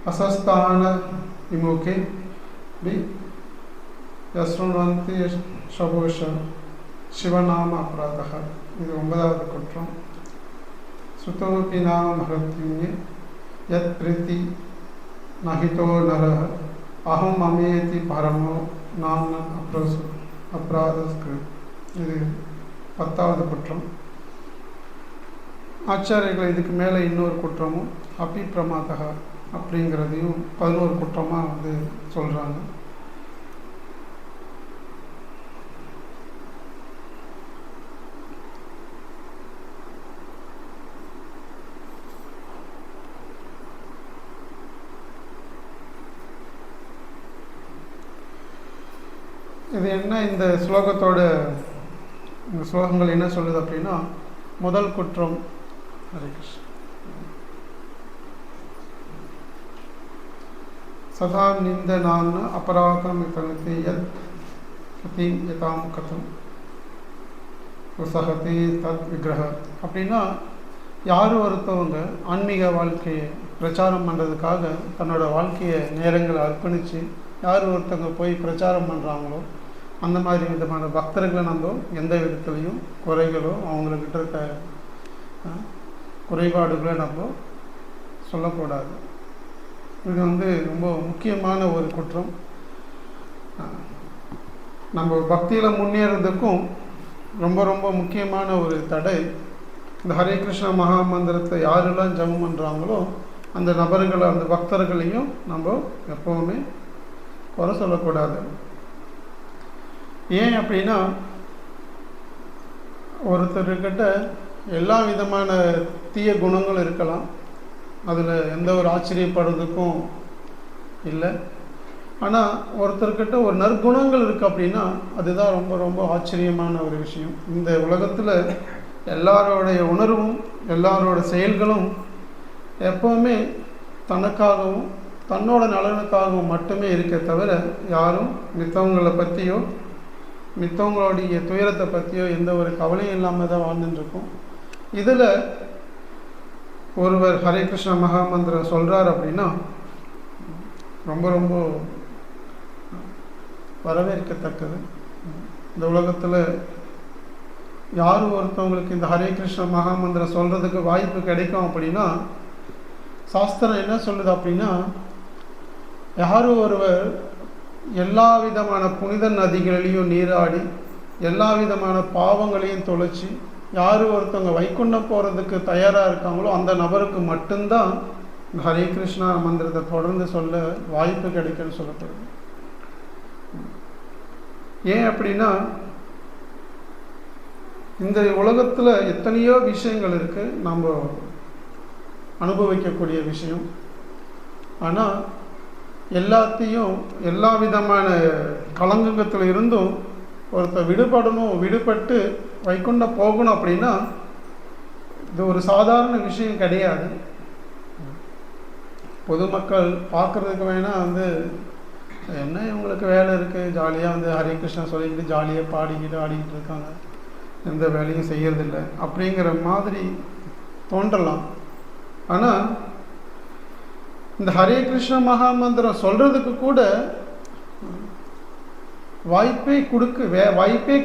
असस्थान विमुखे भी यस्रुण्वन्ति शबोष शिवनाम अपराधः இது 9வது குற்றம். சுதோபி நாம மகத்யுன்ய யத் பிரீதி நஹிதோ நரஹ அஹம் அமேதி பரமோ நாம அப்ராதஸ்கிரு இது 10வது குற்றம். ஆச்சாரியர்கள் இதுக்கு மேலே இன்னொரு குற்றமும் அபி பிரமாதக அப்படிங்கிறதையும் 11 குற்றமாக வந்து சொல்கிறாங்க. இது என்ன, இந்த ஸ்லோகத்தோட இந்த ஸ்லோகங்கள் என்ன சொல்லுது அப்படின்னா, முதல் குற்றம் ஹரே கிருஷ்ண சதா நிந்த நான் அபராதம் தனத்தை யத் யதாம் கதம் உசகதி தத் விக்கிரக அப்படின்னா, யார் ஒருத்தவங்க ஆன்மீக வாழ்க்கையை பிரச்சாரம் பண்ணுறதுக்காக தன்னோட வாழ்க்கையை நேரங்களை அர்ப்பணித்து யார் ஒருத்தவங்க போய் பிரச்சாரம் பண்ணுறாங்களோ அந்த மாதிரி விதமான பக்தர்களை நம்ம எந்த விதத்துலேயும் குறைகளோ அவங்கக்கிட்ட இருக்க குறைபாடுகளை நம்ம சொல்லக்கூடாது. இது வந்து ரொம்ப முக்கியமான ஒரு குற்றம். நம்ம பக்தியில் முன்னேறதுக்கும் ரொம்ப ரொம்ப முக்கியமான ஒரு தடை. இந்த ஹரே கிருஷ்ண மகா மந்திரத்தை யாரெல்லாம் ஜபம் பண்ணுறாங்களோ அந்த நபர்களை அந்த பக்தர்களையும் நம்ம எப்போவுமே குறை சொல்லக்கூடாது. ஏன் அப்படின்னா, ஒருத்தர்கிட்ட எல்லா விதமான தீய குணங்களும் இருக்கலாம், அதில் எந்த ஒரு ஆச்சரியப்படுறதுக்கும் இல்லை. ஆனால் ஒருத்தர்கிட்ட ஒரு நற்குணங்கள் இருக்குது அப்படின்னா அதுதான் ரொம்ப ரொம்ப ஆச்சரியமான ஒரு விஷயம். இந்த உலகத்தில் எல்லாரோடைய உணர்வும் எல்லாரோட செயல்களும் எப்போவுமே தனக்காகவும் தன்னோட நலனுக்காகவும் மட்டுமே இருக்க தவிர யாரும் மித்தவங்களை பற்றியோ மித்தவங்களுடைய துயரத்தை பற்றியோ எந்த ஒரு கவலையும் இல்லாமல் தான் வாழ்ந்துட்டுருக்கோம். இதில் ஒருவர் ஹரே கிருஷ்ண மகா மந்திரம் சொல்கிறார் அப்படின்னா ரொம்ப ரொம்ப வரவேற்கத்தக்கது. இந்த உலகத்தில் யார் ஒருத்தவங்களுக்கு இந்த ஹரே கிருஷ்ண மகா மந்திரம் சொல்கிறதுக்கு வாய்ப்பு கிடைக்கும் அப்படின்னா, சாஸ்திரம் என்ன சொல்லுது அப்படின்னா, யாரும் ஒருவர் எல்லா விதமான புனித நதிகளிலையும் நீராடி எல்லா விதமான பாவங்களையும் தொலைச்சி யார் ஒருத்தவங்க வைகுண்டம் போகிறதுக்கு தயாராக இருக்காங்களோ அந்த நபருக்கு மட்டும்தான் இந்த ஹரே கிருஷ்ணா மந்திரத்தை தொடர்ந்து சொல்ல வாய்ப்பு கிடைக்குன்னு சொல்லப்படுது. ஏன் அப்படின்னா, இந்த உலகத்தில் எத்தனையோ விஷயங்கள் இருக்குது நம்ம அனுபவிக்கக்கூடிய விஷயம். ஆனால் எல்லாத்தையும் எல்லா விதமான கலங்கத்தில் இருந்தும் ஒருத்தர் விடுபட்டு வைகுண்டம் போகணும் அப்படின்னா இது ஒரு சாதாரண விஷயம் கிடையாது. பொதுமக்கள் பார்க்குறதுக்கு வேணால் வந்து என்ன இவங்களுக்கு வேலை இருக்குது, ஜாலியாக வந்து ஹரே கிருஷ்ணா சொல்லிக்கிட்டு ஜாலியாக பாடிக்கிட்டு ஆடிக்கிட்டு இருக்காங்க, எந்த வேலையும் செய்யறதில்லை அப்படிங்கிற மாதிரி தோன்றலாம். ஆனால் இந்த ஹரே கிருஷ்ண மகா மந்திரம் சொல்கிறதுக்கு கூட வாய்ப்பே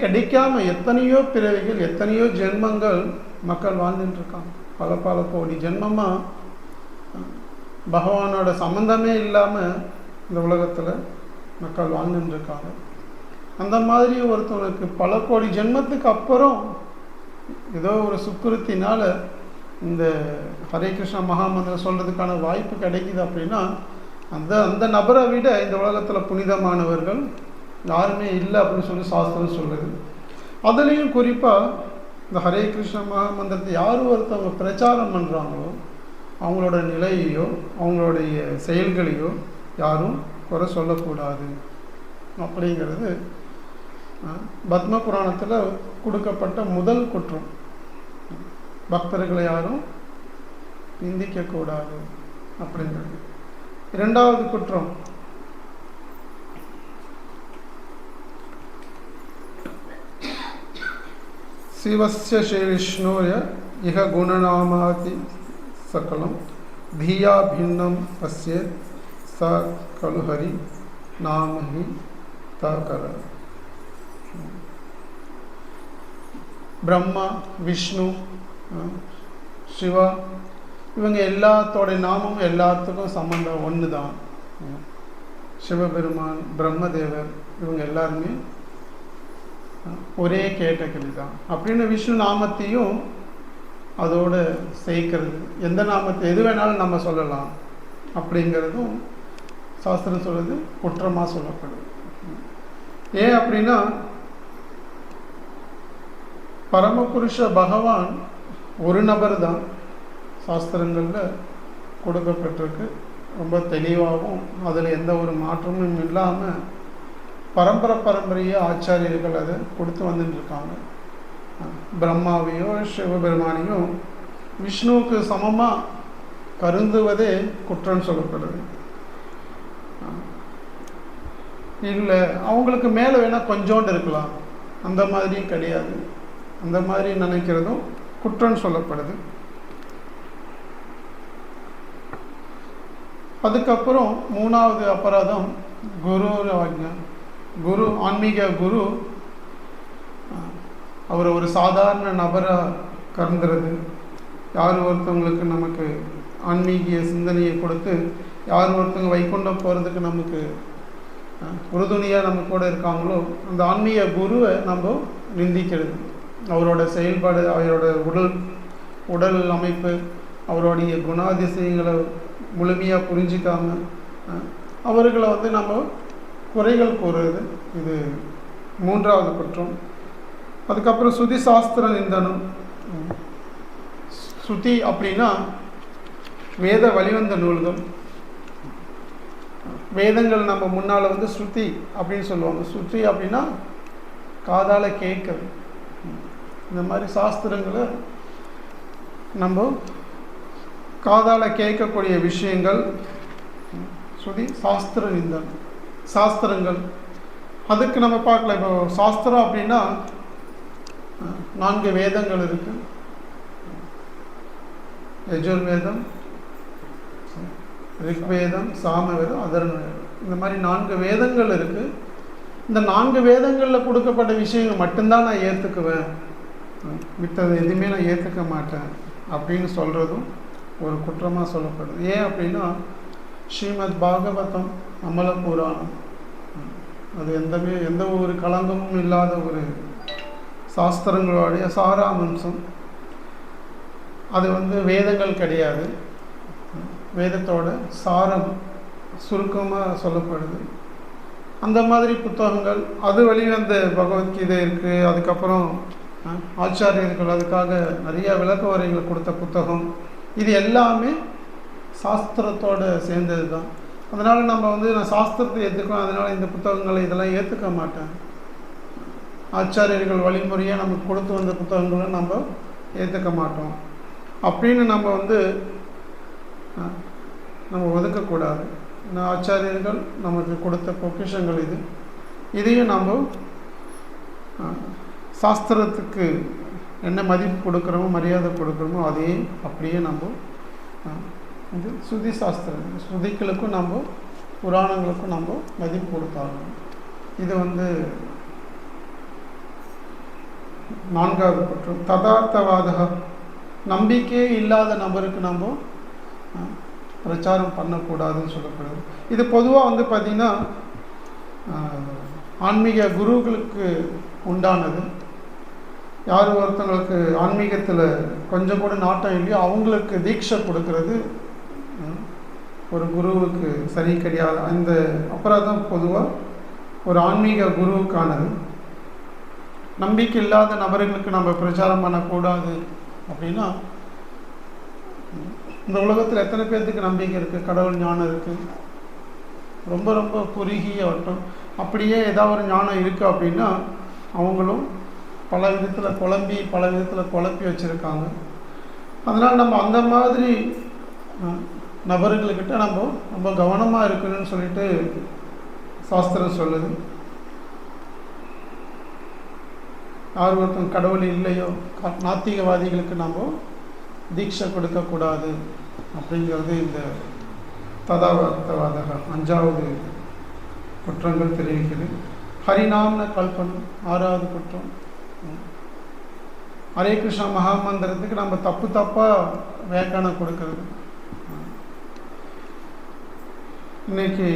கிடைக்காம எத்தனையோ பிறவிகள் எத்தனையோ ஜென்மங்கள் மக்கள் வாழ்ந்துட்டுருக்காங்க. பல கோடி ஜென்மமாக பகவானோட சம்பந்தமே இல்லாமல் இந்த உலகத்தில் மக்கள் வாழ்ந்துட்டுருக்காங்க. அந்த மாதிரி ஒருத்தவனுக்கு பல கோடி ஜென்மத்துக்கு அப்புறம் ஏதோ ஒரு சுக்குருத்தினால இந்த ஹரே கிருஷ்ண மகாமந்திரம் சொல்கிறதுக்கான வாய்ப்பு கிடைக்குது அப்படின்னா அந்த நபரை விட இந்த உலகத்தில் புனிதமானவர்கள் யாருமே இல்லை அப்படின்னு சொல்லி சாஸ்திரம் சொல்லுது. அதுலேயும் குறிப்பாக இந்த ஹரே கிருஷ்ண மகாமந்திரத்தை யார் ஒருத்தவங்க பிரச்சாரம் பண்ணுறாங்களோ அவங்களோட நிலையையோ அவங்களுடைய செயல்களையோ யாரும் குறை சொல்லக்கூடாது அப்படிங்கிறது பத்ம புராணத்தில் கொடுக்கப்பட்ட முதல் குற்றம். பக்தர்களை யாரும் நிந்திக்கக்கூடாது அப்படிங்கிறது. இரண்டாவது குற்றம் சிவஸ்ய ஸ்ரீ விஷ்ணோய இஹ குணநாமாதி சகலம் धिया भिन्नं पश्य स खलु हरि नाम ही तकर. பிரம்மா, விஷ்ணு, சிவா இவங்க எல்லாத்தோட நாமும் எல்லாத்துக்கும் சம்பந்தம் ஒன்று தான். சிவபெருமான், பிரம்மதேவர் இவங்க எல்லாருமே ஒரே கேட்டகரி தான். அப்படின்னு விஷ்ணு நாமத்தையும் அதோடு சேர்க்கிறது, எந்த நாமத்தை எது வேணாலும் நம்ம சொல்லலாம் அப்படிங்கிறதும் சாஸ்திரம் சொல்கிறது குற்றமாக சொல்லப்படுது. ஏன் அப்படின்னா பரமபுருஷ பகவான் ஒரு நபர் தான் சாஸ்திரங்களில் கொடுக்கப்பட்டிருக்கு. ரொம்ப தெளிவாகவும் அதில் எந்த ஒரு மாற்றமும் இல்லாமல் பரம்பரையாக ஆச்சாரியர்கள் அதை கொடுத்து வந்துட்டுருக்காங்க. பிரம்மாவையோ சிவபெருமானையோ விஷ்ணுவுக்கு சமமாக கருதுவதே குற்றம் சொல்லப்படுது. இல்லை அவங்களுக்கு மேலே வேணால் கொஞ்சோண்டு இருக்கலாம், அந்த மாதிரியும் கிடையாது. அந்த மாதிரி நினைக்கிறதும் குற்றம் சொல்லப்படுது. அதுக்கப்புறம் மூணாவது அபராதம் குரு ஆக்ஞா. குரு, ஆன்மீக குரு அவர் ஒரு சாதாரண நபராக கருந்துறது. யார் ஒருத்தவங்களுக்கு நமக்கு ஆன்மீக சிந்தனையை கொடுத்து யார் ஒருத்தவங்க வைகுண்டம் போகிறதுக்கு நமக்கு உறுதுணையாக நம்ம கூட இருக்காங்களோ அந்த ஆன்மீக குருவை நம்ம நிந்திக்கிறது. அவரோட செயல்பாடு, அவரோட உடல் அமைப்பு, அவருடைய குணாதிசயங்களை முழுமையாக புரிஞ்சிக்காமல் அவர்களை நம்ம குறைகள் கூறுறது, இது மூன்றாவது குற்றம். அதுக்கப்புறம் ஸ்ருதி சாஸ்திர நிந்தனம். ஸ்ருதி அப்படின்னா வேத வழிவந்த நூல்கள். வேதங்கள் நம்ம முன்னால் ஸ்ருதி அப்படின்னு சொல்லுவாங்க. ஸ்ருதி அப்படின்னா காதால் கேட்குறது. இந்த மாதிரி சாஸ்திரங்களை நம்ம காதால் கேட்கக்கூடிய விஷயங்கள் ஸ்ருதி சாஸ்திர நிந்தனம். சாஸ்திரங்கள் அதுக்கு நம்ம பார்க்கலாம். இப்போ சாஸ்திரம் அப்படின்னா 4 வேதங்கள் இருக்கு. யஜுர்வேதம், ரிக்வேதம், சாமவேதம், அதர்வவேதம். இந்த மாதிரி 4 வேதங்கள் இருக்கு. இந்த 4 வேதங்களில் கொடுக்கப்பட்ட விஷயங்கள் மட்டும்தான் நான் ஏற்றுக்குவேன், மித்தது எதுவுமே நான் ஏற்றுக்க மாட்டேன் அப்படின்னு சொல்கிறதும் ஒரு குற்றமாக சொல்லப்படுது. ஏன் அப்படின்னா ஸ்ரீமத் பாகவதம், அமல புராணம், அது எந்த ஒரு களங்கமும் இல்லாத ஒரு சாஸ்திரங்களுடைய சாராம்சம். அது வேதங்கள் கிடையாது. வேதத்தோட சாரம் சுருக்கமாக சொல்லப்படுது. அந்த மாதிரி புத்தகங்கள், அது வெளிவந்த பகவத்கீதை இருக்குது. அதுக்கப்புறம் ஆச்சாரியர்கள் அதுக்காக நிறைய விளக்க உரைகளை கொடுத்த புத்தகம், இது எல்லாமே சாஸ்திரத்தோடு சேர்ந்தது தான். அதனால் நம்ம நான் சாஸ்திரத்தை ஏற்றுக்குவேன், அதனால் இந்த புத்தகங்களை இதெல்லாம் ஏற்றுக்க மாட்டேன். ஆச்சாரியர்கள் வழிமுறையாக நமக்கு கொடுத்து வந்த புத்தகங்களை நம்ம ஏற்றுக்க மாட்டோம் அப்படின்னு நம்ம ஒதுக்கக்கூடாது. ஆச்சாரியர்கள் நமக்கு கொடுத்த பொக்கிஷங்கள் இதையும் நம்ம சாஸ்திரத்துக்கு என்ன மதிப்பு கொடுக்குறோமோ மரியாதை கொடுக்குறோமோ அதையும் அப்படியே நம்ம ஸ்ருதி சாஸ்திரம், ஸ்ருதிகளுக்கும் நம்ம புராணங்களுக்கும் நம்ம மதிப்பு கொடுத்தாகணும். இது நான்காவது குற்றம். ததார்த்தவாத, நம்பிக்கையே இல்லாத நபருக்கு நம்ம பிரச்சாரம் பண்ணக்கூடாதுன்னு சொல்லப்படுது. இது பொதுவாக பார்த்திங்கன்னா ஆன்மீக குருக்களுக்கு உண்டானது. யார் ஒருத்தவங்களுக்கு ஆன்மீகத்தில் கொஞ்சம் கூட நாட்டம் இல்லையோ அவங்களுக்கு தீட்சை கொடுக்கறது ஒரு குருவுக்கு சரி கிடையாது. அந்த அபராதம் பொதுவாக ஒரு ஆன்மீக குருவுக்கானது. நம்பிக்கை இல்லாத நபர்களுக்கு நம்ம பிரச்சாரம் பண்ணக்கூடாது அப்படின்னா, இந்த உலகத்தில் எத்தனை பேர்த்துக்கு நம்பிக்கை இருக்குது, கடவுள் ஞானம் இருக்குது, ரொம்ப ரொம்ப குறுகிய வட்டம். அப்படியே ஏதாவது ஒரு ஞானம் இருக்குது அப்படின்னா அவங்களும் பல விதத்தில் குழம்பி பல விதத்தில் குழப்பி வச்சுருக்காங்க. அதனால் நம்ம அந்த மாதிரி நபர்கள்கிட்ட நம்ம ரொம்ப கவனமாக இருக்கணும்னு சொல்லிட்டு சாஸ்திரம் சொல்லுது. யார் ஒருத்தன் கடவுள் இல்லையோ நாத்திகவாதிகளுக்கு நம்ம தீட்சை கொடுக்கக்கூடாது அப்படிங்கிறது இந்த ததாவர்த்தவாதக 5வது குற்றங்கள் தெரிவிக்கிறது. ஹரிநாம்ன கல்பனம் 6வது குற்றம். ஹரே கிருஷ்ணா மகாமந்திரத்துக்கு நம்ம தப்பாக வியாக்கியானம் கொடுக்கறது. இன்னைக்கு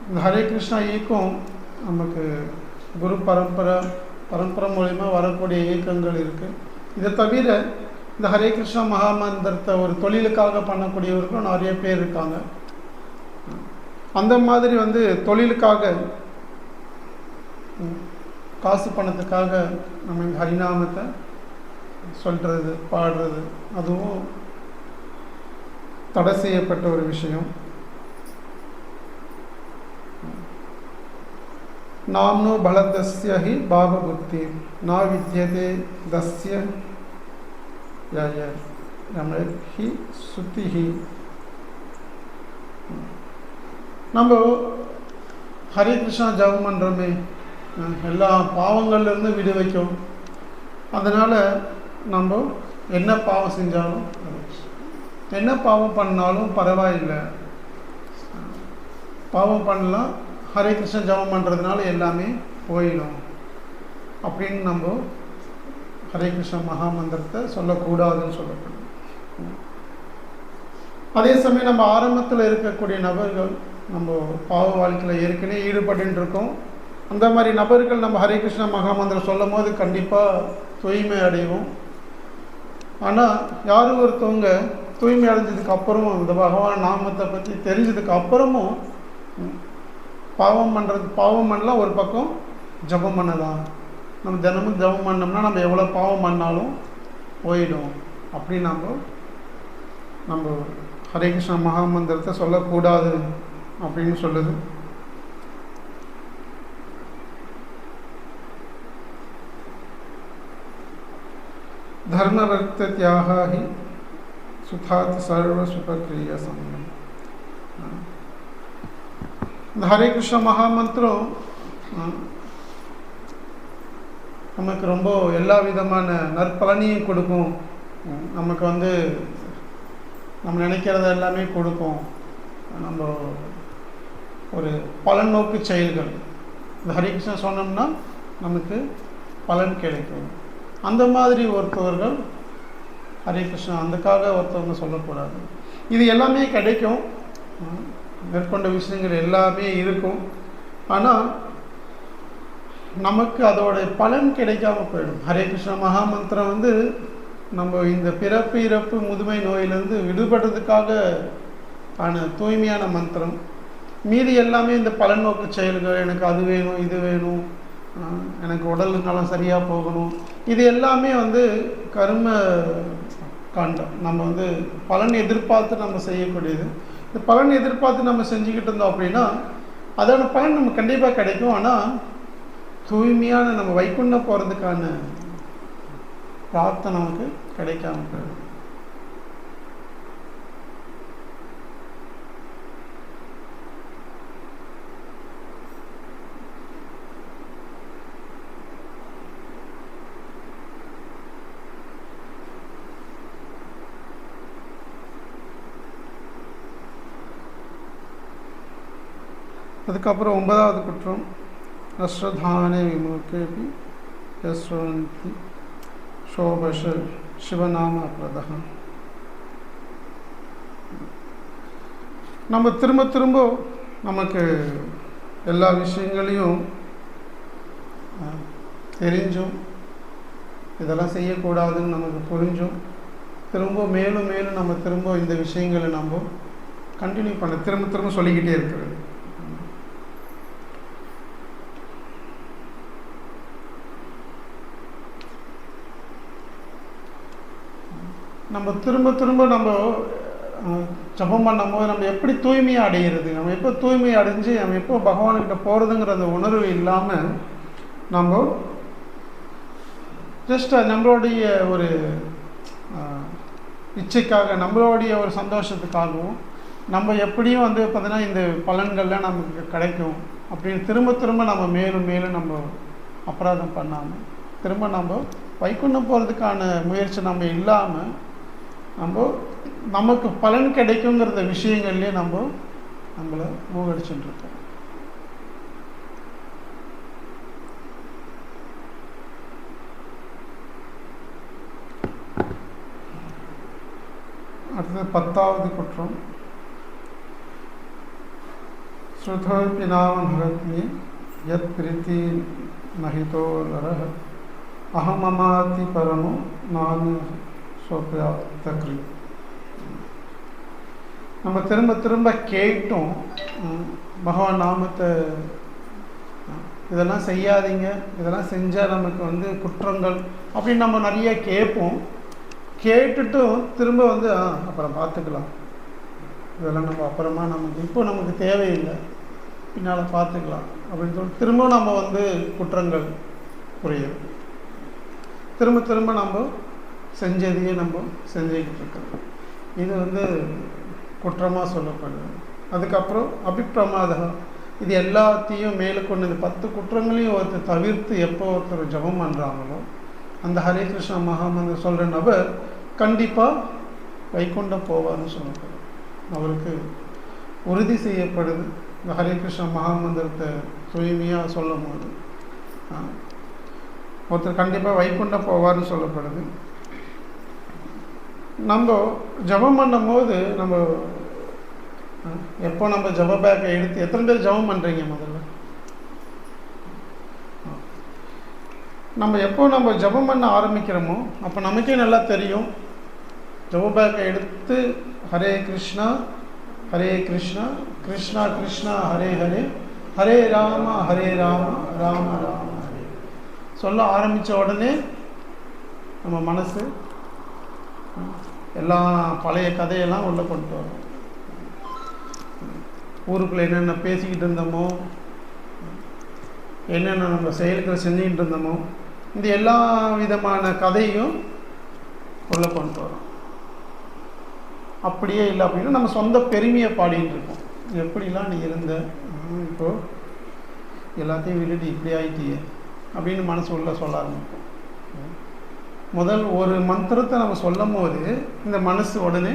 இந்த ஹரே கிருஷ்ணா இயக்கம் நமக்கு குரு பரம்பரை மூலிமா வரக்கூடிய இயக்கங்கள் இருக்குது. இதை தவிர இந்த ஹரே கிருஷ்ணா மகாமந்திரத்தை ஒரு தொழிலுக்காக பண்ணக்கூடியவர்களும் நிறைய பேர் இருக்காங்க. அந்த மாதிரி தொழிலுக்காக காசு பணத்துக்காக நம்ம இந்த ஹரிநாமத்தை சொல்கிறது பாடுறது அதுவும் தடை செய்யப்பட்ட ஒரு விஷயம். நாம்னோ பலதஸ்ய ஹி பாவபுத்தி நா வித்யதே தஸ்ய ஹி சுத்திஹி. நம்ம ஹரே கிருஷ்ணா ஜபம் பண்ணுறோமே, எல்லா பாவங்கள்லேருந்து விடு வைக்கும். அதனால் நம்ம என்ன பாவம் செஞ்சாலும் என்ன பாவம் பண்ணாலும் பரவாயில்லை, பாவம் பண்ணலாம், ஹரே கிருஷ்ணா ஜபம் பண்ணுறதுனால எல்லாமே போயிடும் அப்படின்னு நம்ம ஹரே கிருஷ்ணா மகாமந்திரத்தை சொல்லக்கூடாதுன்னு சொல்லப்படும். அதே சமயம் நம்ம ஆரம்பத்தில் இருக்கக்கூடிய நபர்கள் நம்ம பாவ வாழ்க்கையில் ஏற்கனவே ஈடுபட்டு இருக்கோம். அந்த மாதிரி நபர்கள் நம்ம ஹரே கிருஷ்ணா மகாமந்திரம் சொல்லும் போது கண்டிப்பாக தூய்மை அடைவோம். ஆனால் யாரும் ஒருத்தவங்க தூய்மை அடைஞ்சதுக்கு அப்புறமும் இந்த பகவான் நாமத்தை பற்றி தெரிஞ்சதுக்கு அப்புறமும் பாவம் பண்ணலாம். ஒரு பக்கம் ஜபம் பண்ணலாம். நம்ம தினமும் ஜபம் பண்ணோம்னா நம்ம எவ்வளோ பாவம் பண்ணாலும் போயிடும். அப்படி நம்ம ஹரே கிருஷ்ணா மகாமந்திரத்தை சொல்லக்கூடாது அப்படின்னு சொல்லுது. தர்மவர்த்த தியாகி சுதாத் சர்வ சுபக்ரியா சமயம். இந்த ஹரே கிருஷ்ணா மகாமந்திரம் நமக்கு ரொம்ப எல்லா விதமான நற்பலனையும் கொடுக்கும். நமக்கு நம்ம நினைக்கிறத எல்லாமே கொடுக்கும். நம்ம ஒரு பலநோக்கு செயல்கள் இந்த ஹரே கிருஷ்ணா சொன்னோம்னா நமக்கு பலன் கிடைக்கும். அந்த மாதிரி ஒருத்தவர்கள் ஹரே கிருஷ்ணா அதுக்காக ஒருத்தவங்க சொல்லக்கூடாது. இது எல்லாமே கிடைக்கும், மேற்கொண்ட விஷயங்கள் எல்லாமே இருக்கும். ஆனால் நமக்கு அதோட பலன் கிடைக்காம போயிடும். ஹரே கிருஷ்ணா மகாமந்திரம் நம்ம இந்த பிறப்பு இறப்பு முதுமை நோயிலிருந்து விடுபடுறதுக்காக ஆன தூய்மையான மந்திரம். மீதி எல்லாமே இந்த பலநோக்கு செயல்கள், எனக்கு அது வேணும் இது வேணும், எனக்கு உடல் நலம் சரியாக போகணும், இது எல்லாமே கர்ம காண்டம். நம்ம பலன் எதிர்பார்த்து நம்ம செய்யக்கூடியது. இந்த பலன் எதிர்பார்த்து நம்ம செஞ்சுக்கிட்டு இருந்தோம் அப்படின்னா அதோட பலன் நமக்கு கண்டிப்பாக கிடைக்கும். ஆனால் தூய்மையான நம்ம வைகுண்டம் போகிறதுக்கான பிரார்த்தனை நமக்கு கிடைக்காம போயிடும். அதுக்கப்புறம் 9வது குற்றம் அஸ்ரதானே விமுகேபி யஸ்வந்தி சோபஷ சிவநாம அப்ரதா. நம்ம திரும்ப நமக்கு எல்லா விஷயங்களையும் தெரிஞ்சும் இதெல்லாம் செய்யக்கூடாதுன்னு நமக்கு புரிஞ்சும் மேலும் நம்ம இந்த விஷயங்களை நம்ம கண்டினியூ பண்ண திரும்ப சொல்லிக்கிட்டே இருக்கிறது. நம்ம திரும்ப நம்ம ஜபம் பண்ணும்போது நம்ம எப்படி தூய்மையாக அடைகிறது, நம்ம எப்போ தூய்மையை அடைஞ்சு நம்ம எப்போ பகவான்கிட்ட போகிறதுங்கிற அந்த உணர்வு இல்லாமல் நம்ம ஜஸ்ட் நம்மளுடைய ஒரு இச்சைக்காக நம்மளுடைய ஒரு சந்தோஷத்துக்காகவும் நம்ம எப்படியும் பார்த்தீங்கன்னா இந்த பலன்கள்லாம் நமக்கு கிடைக்கும் அப்படின்னு திரும்ப நம்ம மேலும் நம்ம அபராதம் பண்ணாமல் நம்ம வைகுண்டம் போகிறதுக்கான முயற்சி நம்ம இல்லாமல் நமக்கு பலன் கிடைக்குங்கிறத விஷயங்கள்லேயே நம்மளை மூகடிச்சுட்டு இருக்கோம். அடுத்தது 10வது குற்றம். ஸ்ருதோபி நாம பகத்மி யத் பிரீத்தி நஹிதோ நரஹ அகமமாதி பரமோ நான் சோப்யாத்தக்ரி. நம்ம திரும்ப திரும்ப கேட்டும் பகவான் நாமத்தை இதெல்லாம் செய்யாதீங்க, இதெல்லாம் செஞ்சால் நமக்கு குற்றங்கள் அப்படின்னு நம்ம நிறைய கேட்போம். கேட்டுட்டும் திரும்ப அப்புறம் பார்த்துக்கலாம், இதெல்லாம் நம்ம அப்புறமா நமக்கு தேவையில்லை, பின்னால் பார்த்துக்கலாம் அப்படின்னு சொல்லி திரும்ப நம்ம குற்றங்கள் புரியும். திரும்ப திரும்ப நம்ம செஞ்சதையே நம்ம செஞ்சுக்கிட்டு இருக்கோம். இது குற்றமாக சொல்லப்படுது. அதுக்கப்புறம் அபிப்பிரமாதம், இது எல்லாத்தையும் மேலே கொண்டு 10 குற்றங்களையும் ஒருத்தர் தவிர்த்து எப்போ ஒருத்தர் ஜபம் பண்ணுறாங்களோ அந்த ஹரே கிருஷ்ணா மகாமந்திரம் சொல்கிற நபர் கண்டிப்பாக வைகுண்டம் போவார்னு சொல்லப்படுது. அவருக்கு உறுதி செய்யப்படுது. இந்த ஹரே கிருஷ்ணா மகாமந்திரத்தை தூய்மையாக சொல்லும் போது ஒருத்தர் கண்டிப்பாக வைகுண்டம் போவார்னு சொல்லப்படுது. நம்ம ஜபம் பண்ணும் போது எப்போ நம்ம ஜப பேக்கை எடுத்து எத்தனை பேர் ஜபம் பண்ணுறீங்க? முதல்ல எப்போ நம்ம ஜபம் பண்ண ஆரம்பிக்கிறோமோ அப்போ நமக்கே நல்லா தெரியும். ஜப பேக்கை எடுத்து ஹரே கிருஷ்ணா கிருஷ்ணா கிருஷ்ணா ஹரே ஹரே ஹரே ராம ராம ராம ஹரே சொல்ல ஆரம்பித்த உடனே நம்ம மனசு எல்லாம் பழைய கதையெல்லாம் உள்ள கொண்டு வரும். ஊருக்குள்ளே என்னென்ன பேசிக்கிட்டு இருந்தோமோ, என்னென்ன நம்ம செயல்களை செஞ்சுக்கிட்டு இருந்தோமோ, இந்த எல்லா விதமான கதையும் உள்ள கொண்டு வரும். அப்படியே இல்லை அப்படின்னா நம்ம சொந்த பெருமையை பாடிட்டு இருக்கோம். எப்படிலாம் நீ இருந்த, இப்போது எல்லாத்தையும் விட்டுட்டு இப்படி ஆகிட்டியே அப்படின்னு மனசு உள்ள சொல்ல ஆரம்பிக்கும். முதல் ஒரு மந்திரத்தை நம்ம சொல்லும் போது இந்த மனசு உடனே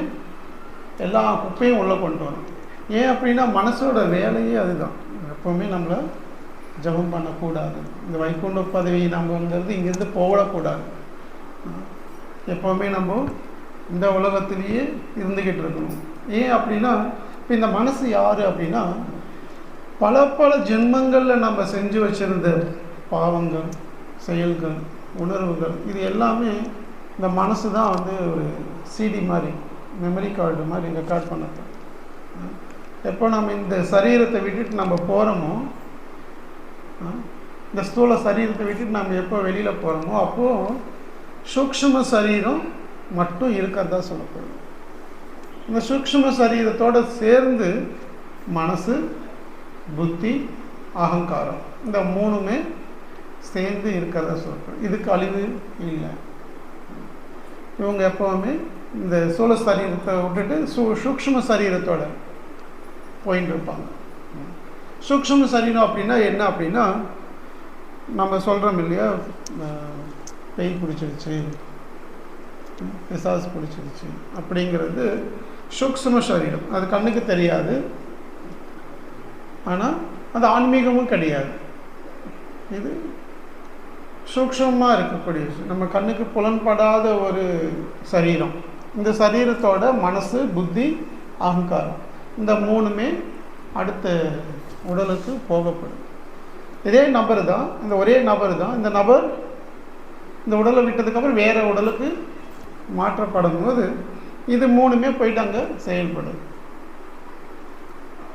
எல்லா குப்பையும் உள்ளே கொண்டு வரும். ஏன் அப்படின்னா மனசோட வேலையே அதுதான். எப்போவுமே நம்மளை ஜபம் பண்ணக்கூடாது. இந்த வைகுண்ட பதவி நம்மங்கிறது இங்கேருந்து போகக்கூடாது. எப்போவுமே நம்ம இந்த உலகத்திலேயே இருந்துக்கிட்டு இருக்கணும். ஏன் அப்படின்னா இப்போ இந்த மனசு யார் அப்படின்னா பல ஜென்மங்களில் நம்ம செஞ்சு வச்சுருந்த பாவங்கள், செயல்கள், உணர்வுகள், இது எல்லாமே இந்த மனசு தான் ஒரு சிடி மாதிரி, மெமரி கார்டு மாதிரி ரெக்கார்ட் பண்ணது. எப்போ நம்ம இந்த சரீரத்தை விட்டுட்டு நம்ம போகிறோமோ, இந்த ஸ்தூல சரீரத்தை விட்டுட்டு நம்ம எப்போ வெளியில் போகிறோமோ அப்போது சூக்ஷ்ம சரீரம் மட்டும் இருக்கிறதா சொல்லப்படும். இந்த சூக்ஷ்ம சரீரத்தோடு சேர்ந்து மனசு, புத்தி, அகங்காரம், இந்த மூணுமே சேர்ந்து இருக்கிறதா சொல்லப்படும். இதுக்கு அழிவு இல்லை. இவங்க எப்போவுமே இந்த சூழ சரீரத்தை விட்டுட்டு சூக்ஷ்ம சரீரத்தோட போயின்னு இருப்பாங்க. சூக்ஷ்ம சரீரம் அப்படின்னா என்ன அப்படின்னா நம்ம சொல்கிறோம் இல்லையா, பேய் பிடிச்சிருச்சு, பிசாசு பிடிச்சிருச்சு அப்படிங்கிறது சூக்ஷ்ம சரீரம். அது கண்ணுக்கு தெரியாது, ஆனால் அது ஆன்மீகமும் கிடையாது. இது சூக்ஷ்மமாக இருக்கக்கூடிய நம்ம கண்ணுக்கு புலன்படாத ஒரு சரீரம். இந்த சரீரத்தோட மனசு, புத்தி, அகங்காரம், இந்த மூணுமே அடுத்த உடலுக்கு போகப்படும். இதே நபர் தான், இந்த ஒரே நபர் தான். இந்த நபர் இந்த உடலை விட்டதுக்கப்புறம் வேறு உடலுக்கு மாற்றப்படும் போது இது மூணுமே போயிட்டு அங்கே செயல்படும்.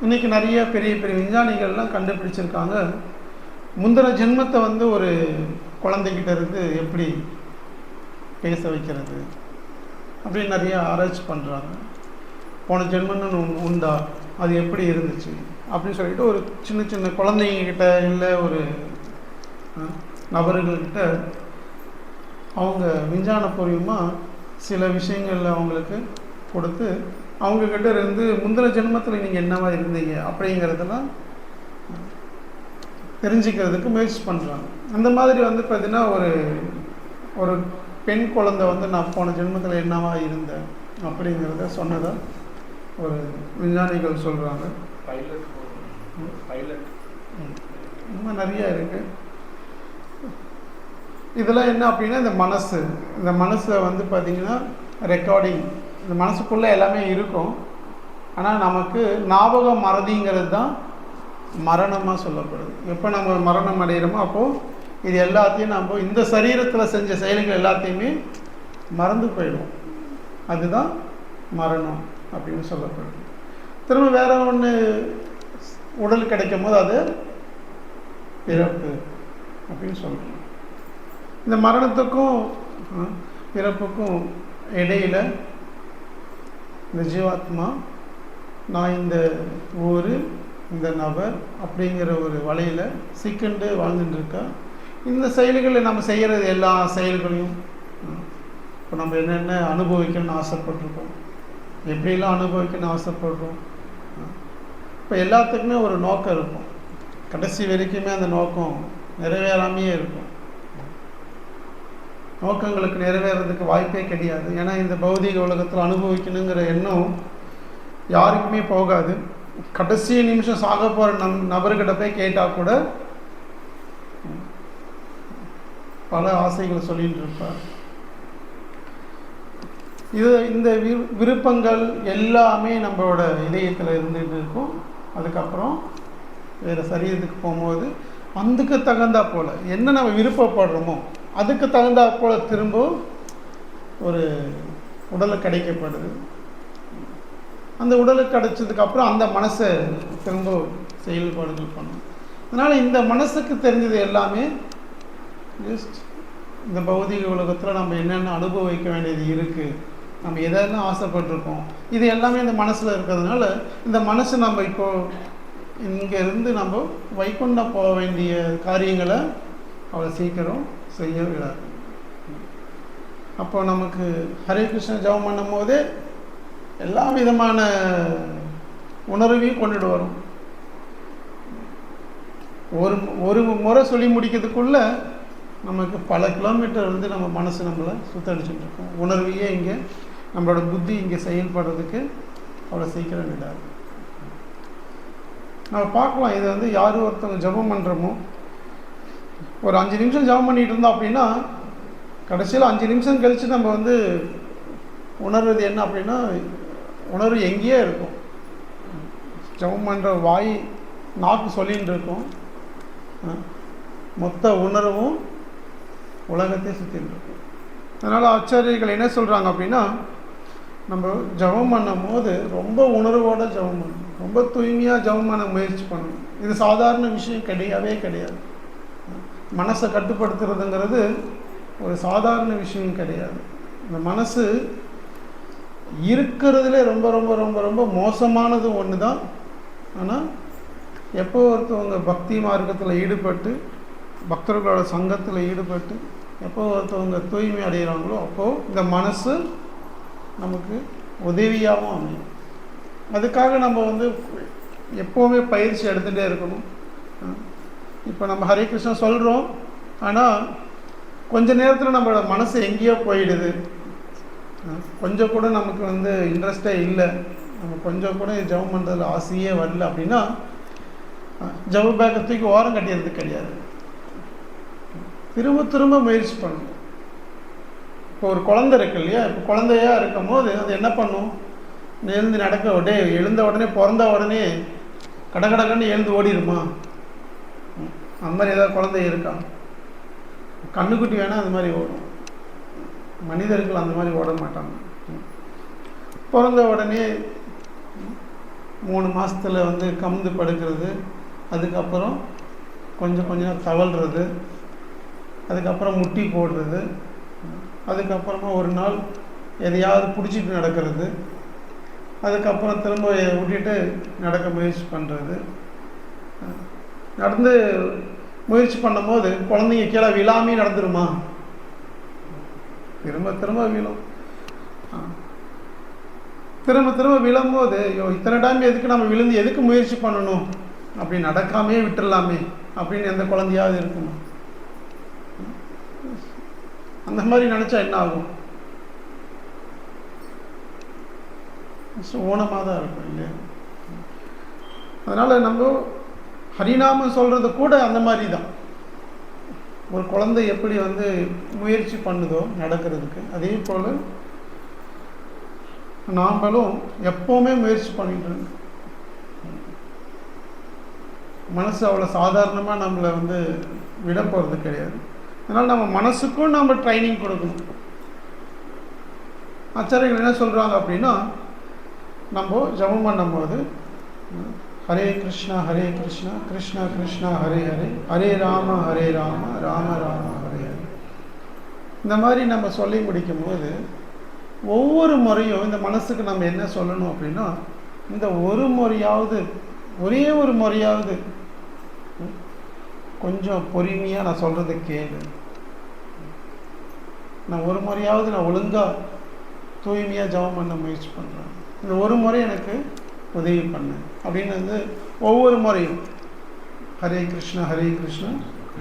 இன்றைக்கி நிறைய பெரிய பெரிய விஞ்ஞானிகள்லாம் கண்டுபிடிச்சிருக்காங்க, முந்தின ஜென்மத்தை ஒரு குழந்தைகிட்ட இருந்து எப்படி பேச வைக்கிறது அப்படின்னு நிறைய ஆராய்ச்சி பண்ணுறாங்க. போன ஜென்மன்னு உண்டா, அது எப்படி இருந்துச்சு அப்படின்னு சொல்லிட்டு ஒரு சின்ன சின்ன குழந்தைங்கக்கிட்ட இல்லை ஒரு நபர்கள்கிட்ட அவங்க விஞ்ஞானபூர்வமாக சில விஷயங்களில் அவங்களுக்கு கொடுத்து அவங்கக்கிட்ட இருந்து முந்தின ஜென்மத்தில் நீங்கள் என்னவா இருந்தீங்க அப்படிங்கிறதெல்லாம் தெரிஞ்சுக்கிறதுக்கு முயற்சி பண்ணுறாங்க. அந்த மாதிரி பார்த்தீங்கன்னா ஒரு பெண் குழந்தை நான் போன ஜென்மத்தில் என்னவா இருந்தேன் அப்படிங்கிறத சொன்னதா ஒரு விஞ்ஞானிகள் சொல்கிறாங்க. இன்னும் நிறைய இருக்குது. இதெல்லாம் என்ன அப்படின்னா இந்த மனசை வந்து பார்த்திங்கன்னா ரெக்கார்டிங், இந்த மனசுக்குள்ளே எல்லாமே இருக்கும். ஆனால் நமக்கு ஞாபகம் மறதிங்கிறது தான் மரணமாக சொல்லப்படுது. எப்போ நம்ம மரணம் அடைகிறோமோ அப்போது இது எல்லாத்தையும் நம்ம இந்த சரீரத்தில் செஞ்ச செயல்கள் எல்லாத்தையுமே மறந்து போயிடும். அதுதான் மரணம் அப்படின்னு சொல்லப்படுது. திரும்ப வேற ஒன்று உடல் கிடைக்கும் போது அது பிறப்பு அப்படின்னு சொல்கிறோம். இந்த மரணத்துக்கும் பிறப்புக்கும் இடையில் இந்த ஜீவாத்மா நான் இந்த ஊர் இந்த நபர் அப்படிங்கிற ஒரு வலையில் சிக்கண்டு வாழ்ந்துட்டுருக்கா. இந்த செயல்களை நம்ம செய்கிறது எல்லா செயல்களையும் இப்போ நம்ம என்னென்ன அனுபவிக்கணும்னு ஆசைப்பட்டிருக்கோம், எப்படிலாம் அனுபவிக்கணும்னு ஆசைப்படுறோம். இப்போ எல்லாத்துக்குமே ஒரு நோக்கம் இருக்கும். கடைசி வரைக்குமே அந்த நோக்கம் நிறைவேறாமையே இருக்கும். நோக்கங்களுக்கு நிறைவேறதுக்கு வாய்ப்பே கிடையாது. ஏன்னா இந்த பௌதிக உலகத்தில் அனுபவிக்கணுங்கிற எண்ணம் யாருக்குமே போகாது. கடைசி நிமிஷம் சாக போகிற நபர்கிட்ட போய் கேட்டால் கூட பல ஆசைகளை சொல்லிட்டு இருப்பார். இந்த விருப்பங்கள் எல்லாமே நம்மளோட இதயத்தில் இருந்துகிட்டு இருக்கும். அதுக்கப்புறம் வேறு சரீரத்துக்கு போகும்போது அதுக்கு தகுந்தா போல் என்ன நம்ம விருப்பப்படுறோமோ அதுக்கு தகுந்தா போல் திரும்ப ஒரு உடலை கிடைக்கப்படுது. அந்த உடலுக்கு கிடைச்சதுக்கப்புறம் அந்த மனசை திரும்ப செயல்பாடுகள் பண்ணும். அதனால் இந்த மனசுக்கு தெரிஞ்சது எல்லாமே ஜஸ்ட் இந்த பௌதிக உலகத்தில் நம்ம என்னென்ன அனுபவிக்க வேண்டியது இருக்குது, நம்ம எதெல்லாம் ஆசைப்பட்டிருக்கோம், இது எல்லாமே இந்த மனசில் இருக்கிறதுனால இந்த மனசு நம்ம இப்போது இங்கேருந்து நம்ம வைகுண்டம் போக வேண்டிய காரியங்களை அவ்வளோ சீக்கிரம் செய்ய விடாது. அப்போ நமக்கு ஹரே கிருஷ்ண ஜபம் பண்ணும் போதே எல்லா விதமான உணர்வையும் கொண்டுட்டு வரும். ஒரு முறை சொல்லி முடிக்கிறதுக்குள்ள நமக்கு பல கிலோமீட்டர் வந்து நம்ம மனசு நம்மளை சுத்தடிச்சுட்டு இருக்கோம். உணர்வையே இங்கே நம்மளோட புத்தி இங்கே செயல்படுறதுக்கு அவ்வளோ சீக்கிரம் விடாது. நம்ம பார்க்கலாம், இதை வந்து யார் ஒருத்தவங்க ஜபம் பண்ணுறோமோ ஒரு 5 நிமிஷம் ஜபம் பண்ணிகிட்டு இருந்தோம் அப்படின்னா கடைசியில் 5 நிமிஷம் கழித்து நம்ம வந்து உணர்வது என்ன அப்படின்னா உணர்வு எங்கேயே இருக்கும். ஜபம் பண்ணுற வாய் நாக்கு சொல்லின்னு இருக்கும், மொத்த உணர்வும் உலகத்தை சுற்றின்னு இருக்கும். அதனால் ஆச்சாரியர்கள் என்ன சொல்கிறாங்க அப்படின்னா நம்ம ஜபம் பண்ணும் போது ரொம்ப உணர்வோடு ஜபம் பண்ணணும், ரொம்ப தூய்மையாக ஜபம் பண்ண முயற்சி பண்ணணும். இது சாதாரண விஷயம் கிடையவே கிடையாது. மனசை கட்டுப்படுத்துறதுங்கிறது ஒரு சாதாரண விஷயம் கிடையாது. இந்த மனசு இருக்கிறதுல ரொம்ப ரொம்ப ரொம்ப ரொம்ப மோசமானது ஒன்று தான். ஆனால் எப்போ ஒருத்தவங்க பக்தி மார்க்கத்தில் ஈடுபட்டு பக்தர்களோட சங்கத்தில் ஈடுபட்டு எப்போ ஒருத்தவங்க தூய்மை அடைகிறாங்களோ அப்போது இந்த மனசு நமக்கு உதவியாகவும் அமையும். அதுக்காக நம்ம வந்து எப்போவுமே பயிற்சி எடுத்துகிட்டே இருக்கணும். இப்போ நம்ம ஹரே கிருஷ்ணா சொல்கிறோம், ஆனால் கொஞ்ச நேரத்தில் நம்மளோட மனசு எங்கேயோ போயிடுது. கொஞ்சம் கூட நமக்கு வந்து இன்ட்ரெஸ்டே இல்லை, நம்ம கொஞ்சம் கூட ஜபம் பண்ணுறதுல ஆசையே வரல அப்படின்னா ஜப பேக்கை தூக்கி ஓரம் கட்டிடுறது கிடையாது. திரும்ப திரும்ப முயற்சி பண்ணணும். இப்போ ஒரு குழந்தை இருக்கு இல்லையா, இப்போ குழந்தையாக இருக்கும் போது அது என்ன பண்ணும், எழுந்து நடக்க எழுந்த உடனே பிறந்த உடனே கடகடகன்னு எழுந்து ஓடிடுமா? அந்த மாதிரி ஏதாவது குழந்தை இருக்கா? கண்ணுக்குட்டி வேணால் அந்த மாதிரி ஓடும், மனிதர்கள் அந்த மாதிரி ஓட மாட்டாங்க. பிறந்த உடனே 3 மாதத்தில் வந்து கமுந்து படுக்கிறது, அதுக்கப்புறம் கொஞ்சம் கொஞ்சம் தவழ்கிறது, அதுக்கப்புறம் முட்டி போடுறது, அதுக்கப்புறமா ஒரு நாள் எதையாவது பிடிச்சிட்டு நடக்கிறது, அதுக்கப்புறம் திரும்ப விட்டுட்டு நடக்க முயற்சி பண்ணுறது. நடந்து முயற்சி பண்ணும்போது குழந்தைங்க கீழே விழாமே நடந்துருமா? திரும்ப திரும்ப விழும். திரும்ப திரும்ப விழும்போது இத்தனை டைம் எதுக்கு நம்ம விழுந்து எதுக்கு முயற்சி பண்ணணும், அப்படி நடக்காமே விட்டுடலாமே அப்படின்னு எந்த குழந்தையாவது இருக்குமா? அந்த மாதிரி நினச்சா என்ன ஆகும்? ஊனமாக தான் இருக்கும் இல்லையா? அதனால் நம்ம ஹரிநாமம் சொல்கிறது கூட அந்த மாதிரி தான். ஒரு குழந்தை எப்படி வந்து முயற்சி பண்ணுதோ நடக்கிறதுக்கு, அதே போல் நாம்களும் எப்போவுமே முயற்சி பண்ணிட்டு மனசு அவ்வளோ சாதாரணமாக நம்மளை வந்து விட போகிறது கிடையாது. அதனால் நம்ம மனசுக்கும் நம்ம ட்ரைனிங் கொடுக்கணும். ஆச்சாரியர்கள் என்ன சொல்கிறாங்க அப்படின்னா, நம்ம ஜபம் பண்ணும்போது ஹரே கிருஷ்ணா கிருஷ்ணா கிருஷ்ணா ஹரே ஹரே, ஹரே ராம ராம ராம ஹரே ஹரே, இந்த மாதிரி நம்ம சொல்லி முடிக்கும்போது ஒவ்வொரு முறையும் இந்த மனசுக்கு நம்ம என்ன சொல்லணும் அப்படின்னா, இந்த ஒரு முறையாவது, ஒரே ஒரு முறையாவது கொஞ்சம் பொறுமையாக நான் சொல்கிறத கேளு, நான் ஒரு முறையாவது நான் ஒழுங்காக தூய்மையாக ஜபம் பண்ண முயற்சி பண்ணுறேன், இந்த ஒரு முறை எனக்கு உதவி பண்ணு அப்படின்னு வந்து ஒவ்வொரு முறையும் ஹரே கிருஷ்ணா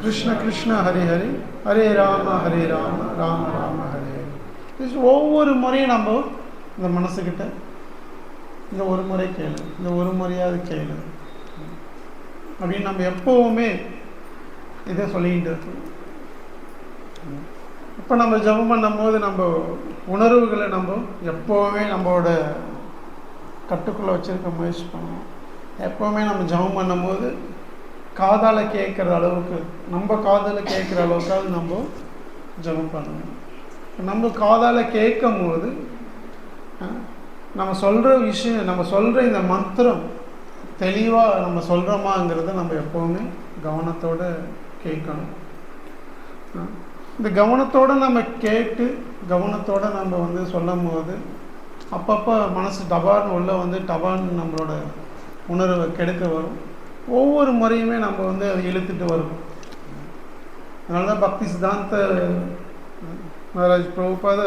கிருஷ்ணா கிருஷ்ணா ஹரே ஹரே, ஹரே ராம ராம ராம ஹரே ஹரே, ஒவ்வொரு முறையும் நம்ம இந்த மனசுக்கிட்ட இந்த ஒரு முறை கேளு, இந்த ஒரு முறையாவது கேளு அப்படின்னு நம்ம எப்போவுமே இதை சொல்லிக்கிட்டு இருக்கணும். இப்போ நம்ம ஜபம் பண்ணும்போது நம்ம உணர்வுகளை நம்ம எப்போவுமே நம்மளோட கட்டுக்குள்ளே வச்சுருக்க முயற்சி பண்ணணும். எப்போவுமே நம்ம ஜபம் பண்ணும்போது காதால் கேட்குற அளவுக்கு, நம்ம காதால் கேட்குற அளவுக்காவது நம்ம ஜபம் பண்ணணும். நம்ம காதால் கேட்கும் போது நம்ம சொல்கிற விஷயம், நம்ம சொல்கிற இந்த மந்திரம் தெளிவாக நம்ம சொல்கிறோமாங்கிறத நம்ம எப்போவுமே கவனத்தோடு கேட்கணும். இந்த கவனத்தோடு நம்ம கேட்டு கவனத்தோடு நம்ம வந்து சொல்லும் போது அப்பப்போ மனசு டபார்னு உள்ள வந்து டபார்னு நம்மளோட உணர்வை கெடுக்க வரும். ஒவ்வொரு முறையுமே நம்ம வந்து அதை இழுத்துட்டு வரும். அதனால தான் பக்தி சித்தாந்த மகாராஜ் பிரபுபாத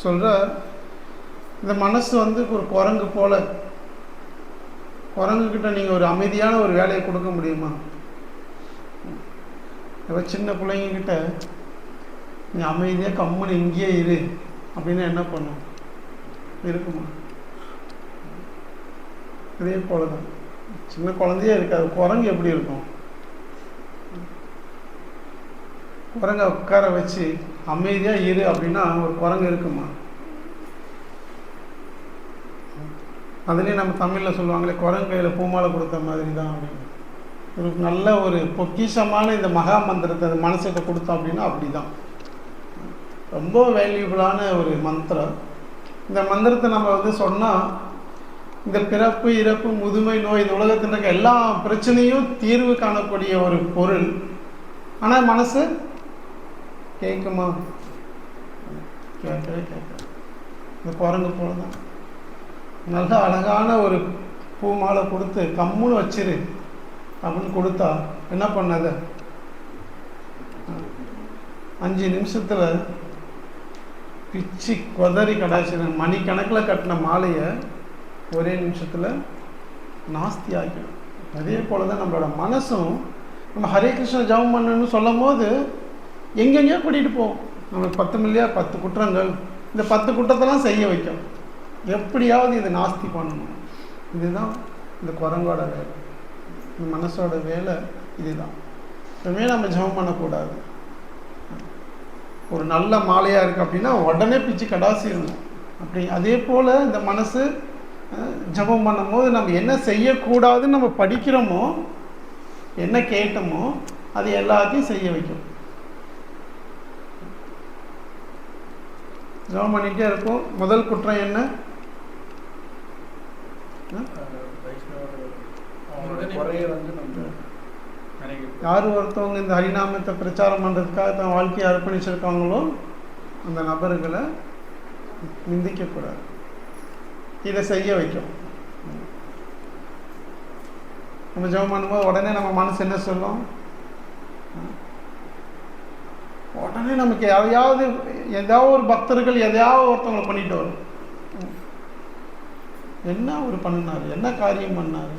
சொல்கிறார், இந்த மனசு வந்து ஒரு குரங்கு போல், குரங்குக்கிட்ட நீங்கள் ஒரு அமைதியான ஒரு வேலையை கொடுக்க முடியுமா? இப்போ சின்ன பிள்ளைங்கக்கிட்ட நீ அமைதியாக கம்முன்னு இங்கேயே இரு அப்படின்னா என்ன பண்ணும்? இருக்குமா? இதே போல தான் சின்ன குழந்தையே இருக்காது, குரங்கு எப்படி இருக்கும்? குரங்கை உட்கார வச்சு அமைதியாக இரு அப்படின்னா ஒரு குரங்கு இருக்குமா? அதுலேயும் நம்ம தமிழில் சொல்லுவாங்களே, குரங்கு கையில் பூமாலை கொடுத்த மாதிரி தான் அப்படின்னு. ஒரு நல்ல ஒரு பொக்கிஷமான இந்த மகா மந்திரத்தை அந்த மனசுகிட்ட கொடுத்தோம் அப்படின்னா அப்படி தான். ரொம்ப வேல்யூபிளான ஒரு மந்திரம். இந்த மந்திரத்தை நம்ம வந்து சொன்னால் இந்த பிறப்பு இறப்பு முதுமை நோய் இந்த உலகத்தில் இருக்க எல்லா பிரச்சனையும் தீர்வு காணக்கூடிய ஒரு பொருள். ஆனால் மனசு கேட்குமா? கேட்கவே கேட்க. இந்த குரங்கு போல தான். நல்ல அழகான ஒரு பூ மாலை கொடுத்து கம்முன்னு வச்சிரு அப்படின்னு கொடுத்தா என்ன பண்ணாத? 5 நிமிஷத்தில் பிச்சு கொதறி கடாச்சின மணிக்கணக்கில் கட்டின மாலையை ஒரே நிமிஷத்தில் நாஸ்தி ஆகிடும். அதே போல் தான் நம்மளோட மனசும் நம்ம ஹரே கிருஷ்ண ஜபம் பண்ணணும்னு சொல்லும் போது எங்கெங்கேயோ கூட்டிகிட்டு போவோம். நம்மளுக்கு 10 மில்லியா 10 குற்றங்கள், இந்த 10 குற்றத்தெல்லாம் செய்ய வைக்கும். எப்படியாவது இதை நாஸ்தி பண்ணணும். இதுதான் இந்த குரங்கோட வேலை, இந்த மனசோட வேலை இதுதான். எப்பவுமே நம்ம ஜபம் பண்ணக்கூடாது. ஒரு நல்ல மாலையாக இருக்குது அப்படின்னா உடனே பிச்சு கடாசிடணும். அப்படி அதே போல் இந்த மனசு ஜபம் பண்ணும்போது நம்ம என்ன செய்யக்கூடாதுன்னு நம்ம படிக்கிறோமோ, என்ன கேட்டோமோ அது எல்லாத்தையும் செய்ய வைக்கும். ஜபம் பண்ணிகிட்டே இருக்கும். முதல் குற்றம் என்ன? யார் ஒருத்தவங்க இந்த ஹரிநாமத்தை பிரச்சாரம் பண்ணுறதுக்காக தன் வாழ்க்கையை அர்ப்பணிச்சிருக்காங்களோ அந்த நபர்களை நிந்திக்கக்கூடாது. இதை செய்ய வைக்கும். நம்ம ஜெபம் பண்ணும்போது உடனே நம்ம மனசு என்ன சொல்லும்? உடனே நமக்கு ஏதாவது ஒரு பக்தர்கள் எதையாவது ஒருத்தவங்களை பண்ணிட்டு வரும். என்ன ஒரு பண்ணினார், என்ன காரியம் பண்ணார்,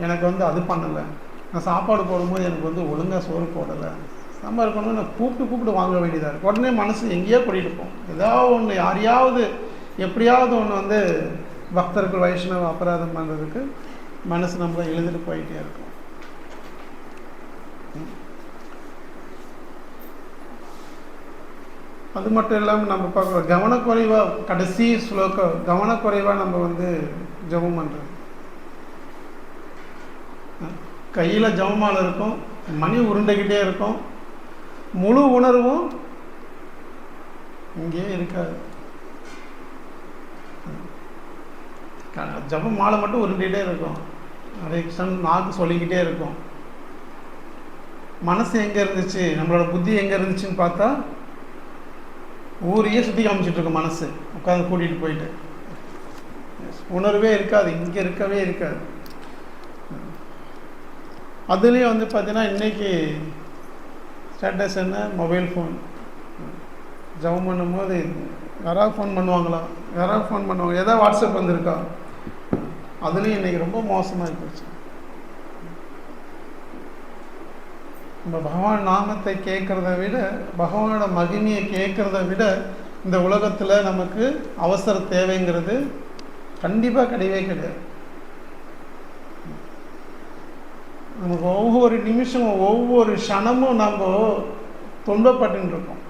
எனக்கு வந்து அது பண்ணலை, நான் சாப்பாடு போடும்போது எனக்கு வந்து ஒழுங்காக சோறு போடலை, சாம்பார் கொண்டு நான் கூப்பிட்டு வாங்க வேண்டியதாக இருக்குது. உடனே மனசு எங்கேயோ கூட்டிகிட்டு போகும். ஏதாவது ஒன்று யாரையாவது எப்படியாவது ஒன்று வந்து பக்தர்கள் வைஷ்ணவ அபராதம் பண்ணுறதுக்கு மனசு நம்மளை எழுந்துட்டு போயிட்டே இருக்கும். அது மட்டும் இல்லாமல் நம்ம பார்க்குறோம் கவனக்குறைவாக, கடைசி ஸ்லோகம் கவனக்குறைவாக நம்ம வந்து ஜபம் பண்ணுறது. கையில் ஜபமாலை இருக்கும், மணி உருண்டைக்கிட்டே இருக்கும், முழு உணர்வும் இங்கேயே இருக்காது. ஜபம் மாலை மட்டும் உருண்டிகிட்டே இருக்கும், அதே கிருஷ்ணன் நாக்கு சொல்லிக்கிட்டே இருக்கும். மனசு எங்கே இருந்துச்சு, நம்மளோட புத்தி எங்கே இருந்துச்சுன்னு பார்த்தா ஊரையே சுற்றி காமிச்சிட்டு இருக்கும் மனசு, உட்காந்து கூட்டிகிட்டு போயிட்டு. உணர்வே இருக்காது, இங்கே இருக்கவே இருக்காது. அதுலேயும் வந்து பார்த்தீங்கன்னா இன்றைக்கி ஸ்டேட்டஸ் என்ன, மொபைல் ஃபோன். ஜபம் பண்ணும்போது யாராவது ஃபோன் பண்ணுவாங்களா, யாராவது ஃபோன் பண்ணுவாங்க, ஏதாவது வாட்ஸ்அப் வந்திருக்கா, அதுலேயும் இன்றைக்கி ரொம்ப மோசமாக போச்சு. நம்ம பகவான் நாமத்தை கேட்குறத விட, பகவானோட மகிமையை கேட்குறத விட இந்த உலகத்தில் நமக்கு அவசர தேவைங்கிறது கண்டிப்பாக கிடையவே கிடையாது. நமக்கு ஒவ்வொரு நிமிஷமும் ஒவ்வொரு க்ஷணமும் நம்ம துன்பப்பட்டு இருக்கோம்.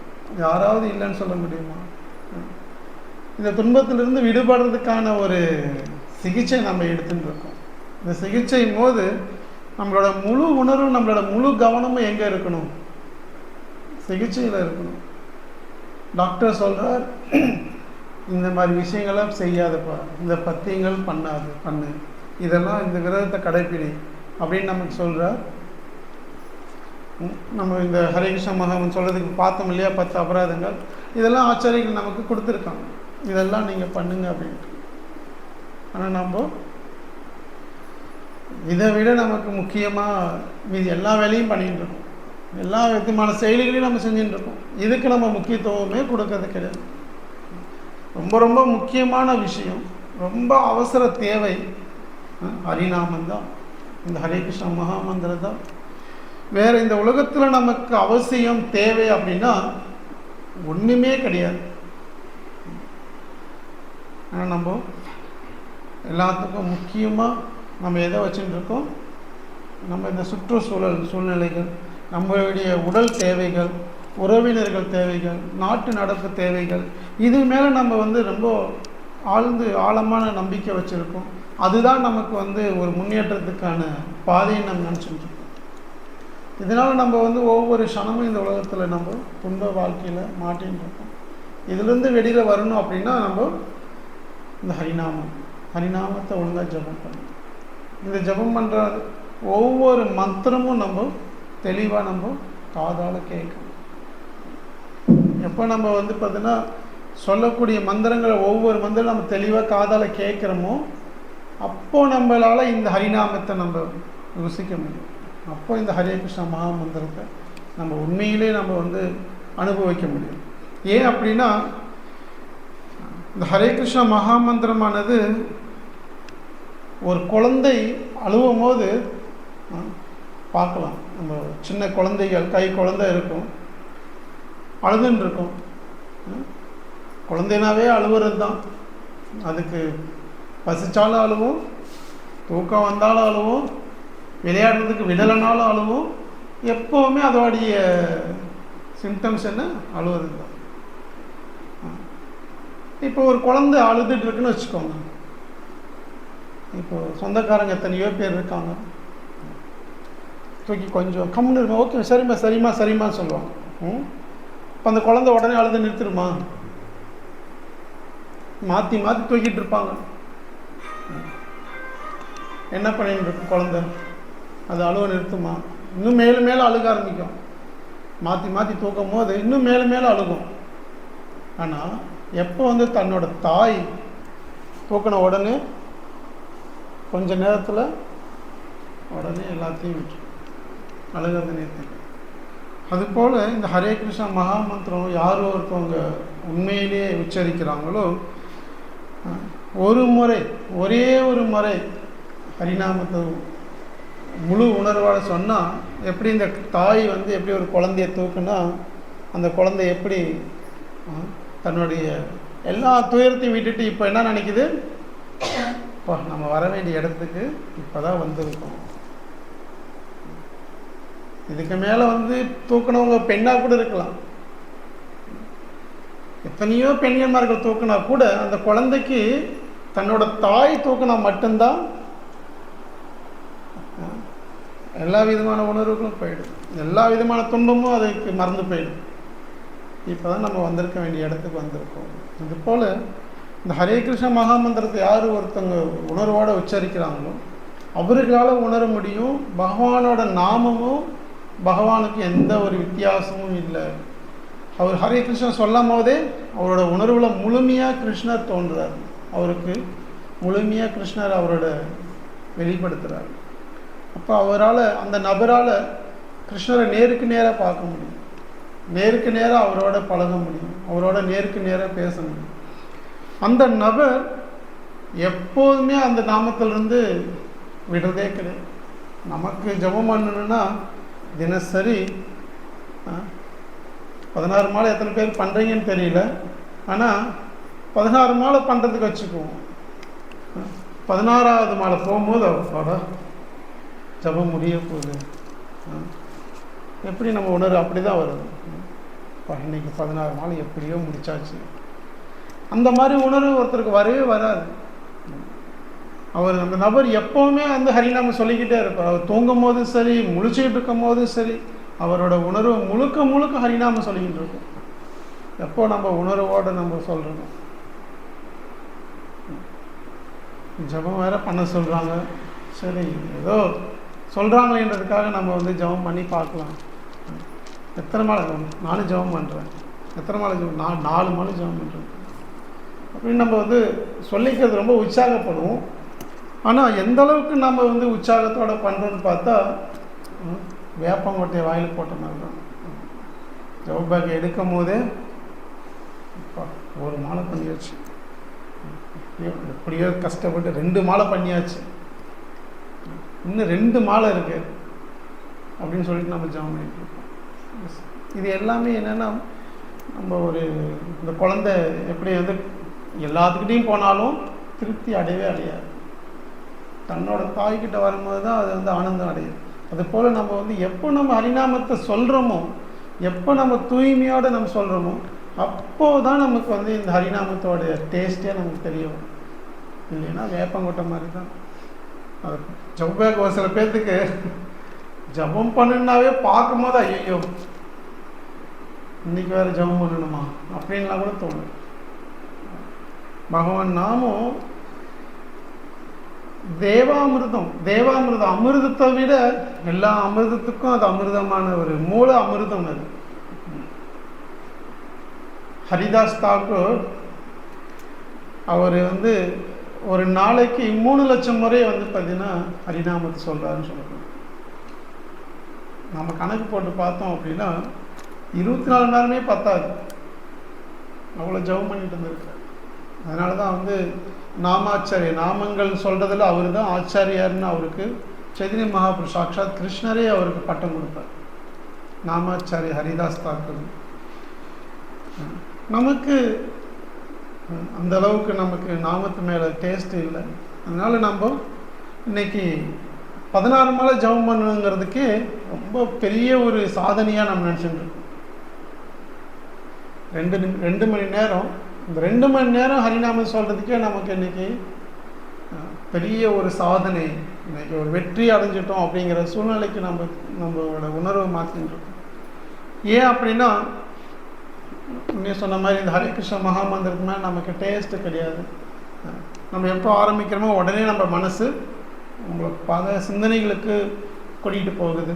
யாராவது இல்லைன்னு சொல்ல முடியுமா? இந்த துன்பத்திலிருந்து விடுபடுறதுக்கான ஒரு சிகிச்சை நம்ம எடுத்துகிட்டு இருக்கோம். இந்த சிகிச்சை போது நம்மளோட முழு உணர்வும் நம்மளோட முழு கவனமும் எங்கே இருக்கணும்? சிகிச்சையில் இருக்கணும். டாக்டர் சொல்கிறார், இந்த மாதிரி விஷயங்களை செய்யாதப்பா, இந்த பத்தியங்கள் பண்ணு, இதெல்லாம் இந்த விரதத்தை கடைப்பிடி அப்படின்னு நமக்கு சொல்கிறார். நம்ம இந்த ஹரே கிருஷ்ண மகாமன் சொல்கிறதுக்கு பார்த்தோம் இல்லையா, 10 அபராதங்கள், இதெல்லாம் ஆச்சாரியர்கள் நமக்கு கொடுத்துருக்காங்க, இதெல்லாம் நீங்கள் பண்ணுங்க அப்படின்ட்டு. ஆனால் நம்ம இதை விட நமக்கு முக்கியமாக மீது எல்லா வேலையும் பண்ணிகிட்டு இருக்கோம், எல்லா விதமான செயல்களையும் நம்ம செஞ்சுட்டு இருக்கோம். இதுக்கு நம்ம முக்கியத்துவமே கொடுக்கறது கிடையாது. ரொம்ப ரொம்ப முக்கியமான விஷயம், ரொம்ப அவசர தேவை ஹரிநாமந்தான், இந்த ஹரே கிருஷ்ண மகாமந்திரம் தான். வேறு இந்த உலகத்தில் நமக்கு அவசியம் தேவை அப்படின்னா ஒன்றுமே கிடையாது. ஆனால் நம்ம எல்லாத்துக்கும் முக்கியமாக நம்ம எதை வச்சுட்டு இருக்கோம்? நம்ம இந்த சூழ்நிலைகள், நம்மளுடைய உடல் தேவைகள், உறவினர்கள் தேவைகள், நாட்டு நடப்பு தேவைகள், இது மேலே நம்ம வந்து ரொம்ப ஆழமான நம்பிக்கை வச்சுருக்கோம். அதுதான் நமக்கு வந்து ஒரு முன்னேற்றத்துக்கான பாதையை நம்ம நினச்சிட்டு இருக்கோம். இதனால் நம்ம வந்து ஒவ்வொரு க்ஷணமும் இந்த உலகத்தில் நம்ம துன்ப வாழ்க்கையில் மாட்டின்னு இருக்கோம். இதிலேருந்து வெளியில் வரணும் அப்படின்னா நம்ம இந்த ஹரிநாமத்தை ஒழுங்காக ஜபம் பண்ணணும். இந்த ஜபம் பண்ணுற ஒவ்வொரு மந்திரமும் நம்ம தெளிவாக நம்ம காதால் கேட்கணும். எப்போ நம்ம வந்து பார்த்தீங்கன்னா சொல்லக்கூடிய மந்திரங்களை ஒவ்வொரு மந்திரம் நம்ம தெளிவாக காதால் கேட்குறோமோ அப்போது நம்மளால் இந்த ஹரிநாமத்தை நம்ம ருசிக்க முடியும். அப்போ இந்த ஹரே கிருஷ்ண மகாமந்திரத்தை நம்ம உண்மையிலே நம்ம வந்து அனுபவிக்க முடியும். ஏன் அப்படின்னா இந்த ஹரே கிருஷ்ண மகாமந்திரமானது ஒரு குழந்தை அழுவும் போது பார்க்கலாம். நம்ம சின்ன குழந்தைகள், கை குழந்தை இருக்கும், அழுதுன்னு இருக்கும். குழந்தைனாவே அழுவுறது தான். அதுக்கு பசிச்சாலும் அழுவும், தூக்கம் வந்தாலும் அழுவும், விளையாடுறதுக்கு விடலைனாலும் அழுவும். எப்போவுமே அதோடைய சிம்டம்ஸ் என்ன? அழுவது தான். இப்போ ஒரு குழந்தை அழுதுட்டு இருக்குன்னு வச்சுக்கோங்க. இப்போ சொந்தக்காரங்க எத்தனையோ பேர் இருக்காங்க, தூக்கி கொஞ்சம் கம்முன்னு இருக்கும், ஓகே சரிம்மா சொல்லுவாங்க. இப்போ அந்த குழந்தை உடனே அழுது நிறுத்திடுமா? மாற்றி தூக்கிட்டு இருப்பாங்க. என்ன பண்ணிட்டு இருக்கும் குழந்தை? அது அழுவ நிறுத்துமா? இன்னும் மேலும் அழுக ஆரம்பிக்கும். மாற்றி தூக்கும் போது இன்னும் மேலும் அழுகும். ஆனால் எப்போ வந்து தன்னோட தாய் தூக்கின உடனே கொஞ்ச நேரத்தில் உடனே எல்லாத்தையும் விட்டு அழுகிறது நிறுத்தி. அதுபோல் இந்த ஹரே கிருஷ்ண மகாமந்திரம் யார் ஒருத்தவங்க உண்மையிலேயே உச்சரிக்கிறாங்களோ ஒரே ஒரு முறை ஹரிநாமத்தை முழு உணர்வோடு சொன்னால் எப்படி இந்த தாய் வந்து எப்படி ஒரு குழந்தைய தூக்குனா அந்த குழந்தை எப்படி தன்னுடைய எல்லா துயரத்தையும் விட்டுட்டு இப்போ என்ன நினைக்குது, இப்போ நம்ம வர வேண்டிய இடத்துக்கு இப்போ தான் வந்திருக்கோம். இதுக்கு மேலே தூக்கினவங்க பெண்ணாக கூட இருக்கலாம். எத்தனையோ பெண்கள்மார்கள் தூக்கினா கூட அந்த குழந்தைக்கு தன்னோட தாய் தூக்கினா மட்டும்தான் எல்லா விதமான உணர்வுகளும் போயிடும், எல்லா விதமான துன்பமும் அதுக்கு மறந்து போயிடும். இப்போ தான் நம்ம வந்திருக்க வேண்டிய இடத்துக்கு வந்திருக்கோம். இது போல் இந்த ஹரே கிருஷ்ண மகாமந்திரத்தை யார் ஒருத்தங்க உணர்வோடு உச்சரிக்கிறாங்களோ அவர்களால் உணர முடியும் பகவானோட நாமமும் பகவானுக்கு எந்த ஒரு வித்தியாசமும் இல்லை. அவர் ஹரே கிருஷ்ணன் சொல்லும் போதே அவரோட உணர்வில் முழுமையாக கிருஷ்ணர் தோன்றுறார், அவருக்கு முழுமையாக கிருஷ்ணர் அவரோட வெளிப்படுத்துகிறார். அப்போ அவரால் அந்த நபரால் கிருஷ்ணரை நேருக்கு நேராக பார்க்க முடியும், நேருக்கு நேராக அவரோட பழக முடியும், அவரோட நேருக்கு நேராக பேச முடியும். அந்த நபர் எப்போதுமே அந்த நாமத்திலிருந்து விடுறதே கிடையாது. நமக்கு ஜபம் பண்ணணுன்னா தினசரி 16 மாலை எத்தனை பேர் பண்ணுறீங்கன்னு தெரியல, ஆனால் 16 மாலை பண்ணுறதுக்கு வச்சுக்குவோம். 16வது மாலை போகும்போது அவரோட ஜபம் முடிய போகுது. எப்படி நம்ம உணர்வு அப்படி தான் வருது, இன்னைக்கு 16 மாலை எப்படியோ முடிச்சாச்சு. அந்த மாதிரி உணர்வு ஒருத்தருக்கு வரவே வராது. அவர் அந்த நபர் எப்போவுமே ஹரிநாமம் சொல்லிக்கிட்டே இருப்பார். அவர் தூங்கும் போதும் சரி, முழிச்சுக்கிட்டு இருக்கும் போதும் சரி, அவரோட உணர்வு முழுக்க முழுக்க ஹரிநாமம் சொல்லிக்கிட்டு இருக்கும். எப்போ நம்ம உணர்வோடு நம்ம சொல்கிறோம். ஜபம் வேற பண்ண சொல்கிறாங்க, சரி ஏதோ சொல்கிறாங்களேன்றதுக்காக நம்ம ஜபம் பண்ணி பார்க்கலாம். எத்தனை மாலை நானும் ஜபம் பண்ணுறேன், எத்தனை மாலை ஜபம், 4 மாலை ஜபம் பண்ணுறேன் அப்படின்னு நம்ம சொல்லிக்கிறது ரொம்ப உற்சாகப்படுவோம். ஆனால் எந்த அளவுக்கு நம்ம உற்சாகத்தோடு பண்ணுறோன்னு பார்த்தா வேப்பங்கொட்டையை வாயில் போட்ட மாதிரி தான். ஜப பேக் எடுக்கும் போதே ஒரு மாலை பண்ணியாச்சு, எப்படியோ கஷ்டப்பட்டு 2 மாலை பண்ணியாச்சு, இன்னும் 2 மாலை இருக்குது அப்படின்னு சொல்லிட்டு நம்ம ஜபம் பண்ணிட்டு இருக்கோம். இது எல்லாமே என்னென்னா நம்ம இந்த குழந்தை எப்படி எல்லாத்துக்கிட்டையும் போனாலும் திருப்தி அடையவே அடையாது. தன்னோட தாய்கிட்ட வரும்போது தான் அது ஆனந்தம் அடையுது. அதுபோல் நம்ம எப்போ நம்ம ஹரிநாமத்தை சொல்கிறோமோ, எப்போ நம்ம தூய்மையோடு நம்ம சொல்கிறோமோ, அப்போது தான் நமக்கு இந்த ஹரிநாமத்தோடைய டேஸ்ட்டே நமக்கு தெரியும். இல்லைன்னா வேப்பங்கொட்டை மாதிரி தான். அது ஜப்பாக்கு ஒரு சில பேர்த்துக்கு ஜபம் பண்ணுனாவே பார்க்கும்போது ஐயோ இன்னைக்கு வேறு ஜபம் பண்ணணுமா அப்படின்லாம் கூட தோணும். பகவான் நாமம் தேவாமிர்தம், அமிர்தத்தை விட எல்லா அமிர்தத்துக்கும் அது அமிர்தமான ஒரு மூல அமிர்தம். அது ஹரிதாஸ் தாக்கூர் அவர் ஒரு நாளைக்கு 3 லட்சம் முறை பார்த்தீங்கன்னா ஹரிநாமத்தை சொல்கிறாருன்னு சொல்லணும். நம்ம கணக்கு போட்டு பார்த்தோம் அப்படின்னா 24 மணி நேரமே பத்தாது, அவ்வளோ ஜபம் பண்ணிட்டு இருந்திருக்காரு. அதனால தான் நாமாச்சாரிய நாமங்கள் சொல்கிறதுல அவர் தான் ஆச்சாரியார்னு அவருக்கு சைதன்ய மகாபுருஷ் சாக்ஷாத் கிருஷ்ணரே அவருக்கு பட்டம் கொடுப்பார், நாமாச்சாரிய ஹரிதாஸ் தாக்கூர். நமக்கு அந்த அளவுக்கு நமக்கு நாமத்து மேலே டேஸ்ட் இல்லை. அதனால் நம்ம இன்னைக்கு 16 மாலை ஜபம் பண்ணுங்கிறதுக்கு ரொம்ப பெரிய ஒரு சாதனையாக நம்ம நினச்சிட்டு இருக்கோம். 2 மணி நேரம், இந்த 2 மணி நேரம் ஹரிநாமம் சொல்கிறதுக்கே நமக்கு இன்றைக்கி பெரிய ஒரு சாதனை, இன்றைக்கி ஒரு வெற்றி அடைஞ்சிட்டோம் அப்படிங்கிற சூழ்நிலைக்கு நம்மளோட உணர்வை மாற்றிட்டு இருக்கோம். ஏன் அப்படின்னா நீ சொன்ன மாதிரி இந்த ஹரே கிருஷ்ண மகாமந்திரத்துக்கு மேலே நமக்கு டேஸ்ட்டு கிடையாது. நம்ம எப்போ ஆரம்பிக்கிறோமோ உடனே நம்ம மனசு உங்களுக்கு பல சிந்தனைகளுக்கு கூட்டிகிட்டு போகுது.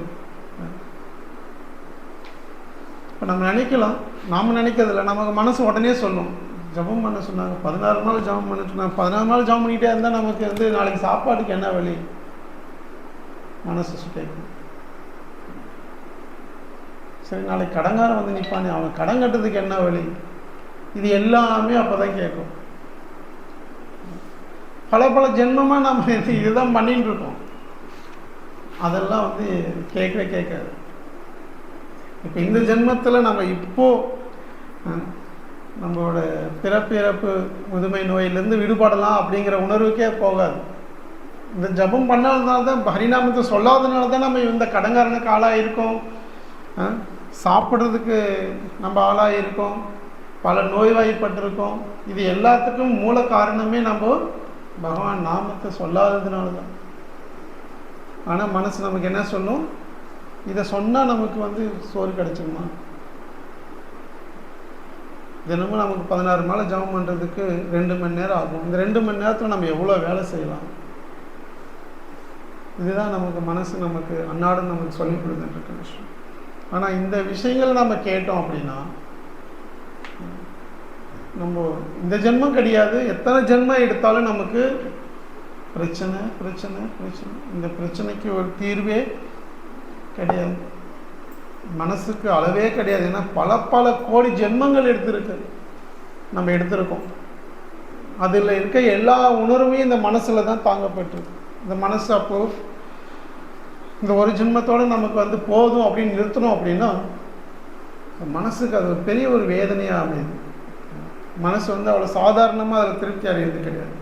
இப்போ நம்ம நினைக்கலாம், நாம் நினைக்கிறதில்ல, நமக்கு மனசு உடனே சொல்லும் ஜபம் பண்ண சொன்னாங்க, 16 நாள் ஜபம் பண்ண சொன்னாங்க. 16 நாள் ஜபம் பண்ணிகிட்டே இருந்தால் நமக்கு நாளைக்கு சாப்பாட்டுக்கு என்ன வழி மனசு கேட்கும். சரி நாளைக்கு கடங்காரன் நிற்பானே, அவன் கடன் கட்டுறதுக்கு என்ன வழி, இது எல்லாமே அப்போ தான் கேட்கும். பல ஜென்மமாக நம்ம இதுதான் பண்ணிட்டு இருக்கோம், அதெல்லாம் கேட்கவே கேட்காது. இப்போ இந்த ஜென்மத்தில் நம்ம இப்போது நம்மளோட பிறப்பு இறப்பு முதுமை நோயிலிருந்து விடுபடலாம் அப்படிங்கிற உணர்வுக்கே போகாது. இந்த ஜபம் பண்ணாதனால தான், ஹரிநாமத்தை சொல்லாதனால தான் நம்ம இந்த கடங்காரனுக்கு ஆளாக இருக்கோம், சாப்பிட்றதுக்கு நம்ம ஆளாக இருக்கோம், பல நோய்வாய்ப்பட்டிருக்கோம். இது எல்லாத்துக்கும் மூல காரணமே நம்ம பகவான் நாமத்தை சொல்லாததுனால தான். ஆனால் மனசு நமக்கு என்ன சொல்லும், இதை சொன்னால் நமக்கு சோறு கிடைச்சிருமா, தினமும் நமக்கு 16 மாலை ஜபம் பண்ணுறதுக்கு 2 மணி நேரம் ஆகும், இந்த 2 மணி நேரத்தில் நம்ம எவ்வளோ வேலை செய்யலாம். இதுதான் நமக்கு மனசு நமக்கு அன்னாடம் நமக்கு சொல்லிக் கொடுத்துட்டு விஷயம். ஆனால் இந்த விஷயங்களை நம்ம கேட்டோம் அப்படின்னா, நம்ம இந்த ஜென்மம் கிடையாது, எத்தனை ஜென்மம் எடுத்தாலும் நமக்கு பிரச்சனை பிரச்சனை பிரச்சனை. இந்த பிரச்சனைக்கு ஒரு தீர்வே கிடையாது, மனசுக்கு அளவே கிடையாது. ஏன்னா பல கோடி ஜென்மங்கள் நம்ம எடுத்திருக்கோம். அதில் இருக்க எல்லா உணர்வையும் இந்த மனசில் தான் தாங்கப்பட்டிருக்கு. இந்த மனசு அப்போது இந்த ஒரு ஜென்மத்தோடு நமக்கு போதும் அப்படின்னு நிறுத்தணும் அப்படின்னா, மனசுக்கு அது பெரிய ஒரு வேதனையாக அமையுது. மனசு அவ்வளோ சாதாரணமாக அதில் திருப்தி அடைகிறது கிடையாது.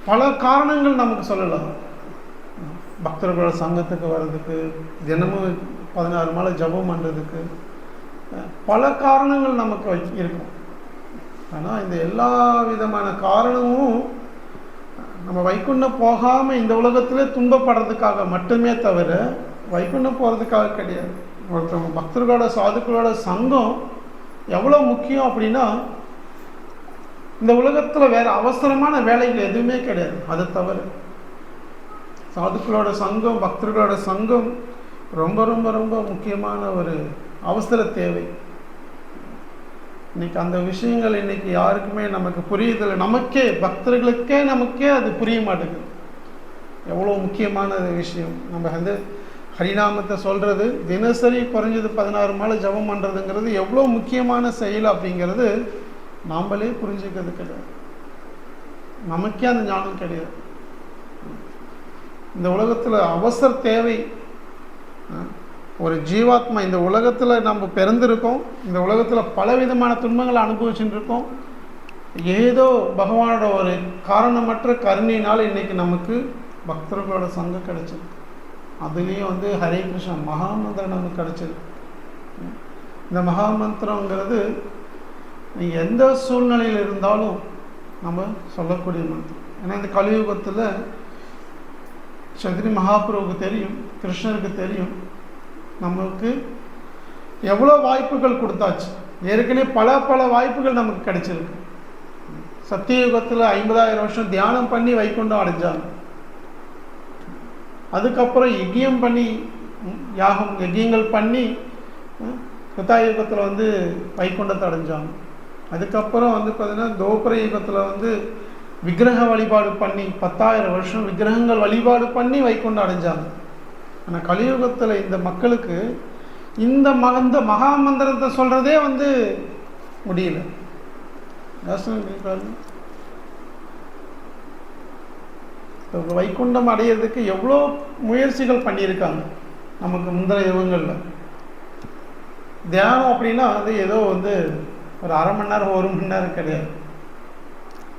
பல காரணங்கள் நமக்கு சொல்லலாம். பக்தர்களோட சங்கத்துக்கு வர்றதுக்கு, தினமும் 16 மாலை ஜபம் பண்ணுறதுக்கு பல காரணங்கள் நமக்கு இருக்கும். ஆனால் இந்த எல்லா விதமான காரணமும் நம்ம வைகுண்டம் போகாமல் இந்த உலகத்திலே துன்பப்படுறதுக்காக மட்டுமே தவிர வைகுண்டம் போகிறதுக்காக கிடையாது. ஒருத்தவங்க பக்தர்களோட சாதுக்களோட சங்கம் எவ்வளோ முக்கியம் அப்படின்னா, இந்த உலகத்தில் வேறு அவசரமான வேலைகள் எதுவுமே கிடையாது. அதை தவிர சாதுக்களோட சங்கம், பக்தர்களோட சங்கம் ரொம்ப ரொம்ப ரொம்ப முக்கியமான ஒரு அவசர தேவை. இன்னைக்கு அந்த விஷயங்கள் இன்னைக்கு யாருக்குமே நமக்கு புரியுதில்லை. நமக்கே நமக்கே அது புரிய மாட்டேங்குது. எவ்வளோ முக்கியமான விஷயம். நம்ம ஹரிநாமத்தை சொல்கிறது, தினசரி குறைஞ்சது 16 மாலை ஜபம் பண்ணுறதுங்கிறது எவ்வளோ முக்கியமான செயல் அப்படிங்கிறது நாமளே புரிஞ்சுக்கிறது கிடையாது. நமக்கே அந்த ஞானம் கிடையாது. இந்த உலகத்தில் அவசர தேவை. ஒரு ஜீவாத்மா இந்த உலகத்தில் நம்ம பிறந்திருக்கோம், இந்த உலகத்தில் பலவிதமான துன்பங்களை அனுபவிச்சுட்டு இருக்கோம். ஏதோ பகவானோட ஒரு காரணமற்ற கருணையினால் இன்றைக்கி நமக்கு பக்தர்களோட சங்கம் கிடைச்சிருக்கு. அதுலேயும் ஹரே கிருஷ்ணா மகாமந்திரம் நமக்கு கிடைச்சிருக்கு. இந்த மகாமந்திரங்கிறது நீங்கள் எந்த சூழ்நிலையில் இருந்தாலும் நம்ம சொல்லக்கூடிய மந்திரம். ஏன்னா இந்த கலியுகத்தில் சத்ரி மகாபிரபுக்கு தெரியும், கிருஷ்ணருக்கு தெரியும், நமக்கு எவ்வளோ வாய்ப்புகள் கொடுத்தாச்சு. ஏற்கனவே பல வாய்ப்புகள் நமக்கு கிடைச்சிருக்கு. சத்தியயுகத்தில் 50,000 வருஷம் தியானம் பண்ணி வைகுண்டம் அடைஞ்சாங்க. அதுக்கப்புறம் யஜ்யம் பண்ணி யஜ்யங்கள் பண்ணி கிருத்தாயுகத்தில் வைகுண்டத்தை அடைஞ்சாங்க. அதுக்கப்புறம் பார்த்தீங்கன்னா தோபர யுகத்தில் விக்கிரக வழிபாடு பண்ணி 10,000 வருஷம் விக்கிரகங்கள் வழிபாடு பண்ணி வைகுண்டம் அடைஞ்சாங்க. ஆனால் கலியுகத்தில் இந்த மக்களுக்கு இந்த மகாமந்திரத்தை சொல்கிறதே முடியல. வைகுண்டம் அடையிறதுக்கு எவ்வளோ முயற்சிகள் பண்ணியிருக்காங்க நமக்கு முந்தைய யுகங்களில். தியானம் அப்படின்னா ஏதோ ஒரு அரை மணி நேரம் 1 மணி நேரம் கிடையாது.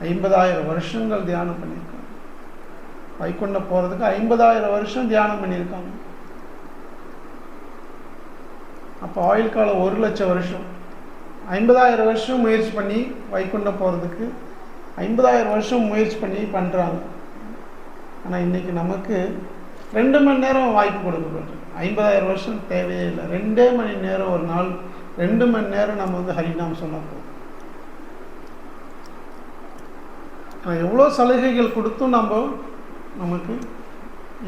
50,000 வருஷங்கள் தியானம் பண்ணியிருக்காங்க. வைகுண்டம் போகிறதுக்கு 50,000 வருஷம் தியானம் பண்ணியிருக்காங்க. அப்போ ஆயுள் காலம் 1,00,000 வருஷம். 50,000 வருஷம் முயற்சி பண்ணி வைகுண்டம் போகிறதுக்கு 50,000 வருஷம் முயற்சி பண்ணி பண்ணுறாங்க. ஆனால் இன்றைக்கி நமக்கு 2 மணி நேரம் வாய்ப்பு கொடுக்கப்பட்டு 50,000 வருஷம் தேவையே இல்லை. 2 மணி நேரம் ஒரு நாள், 2 மணி நேரம் நம்ம ஹரிநாம் சொன்னால் போதும். எவ்வளோ சலுகைகள் கொடுத்தும் நமக்கு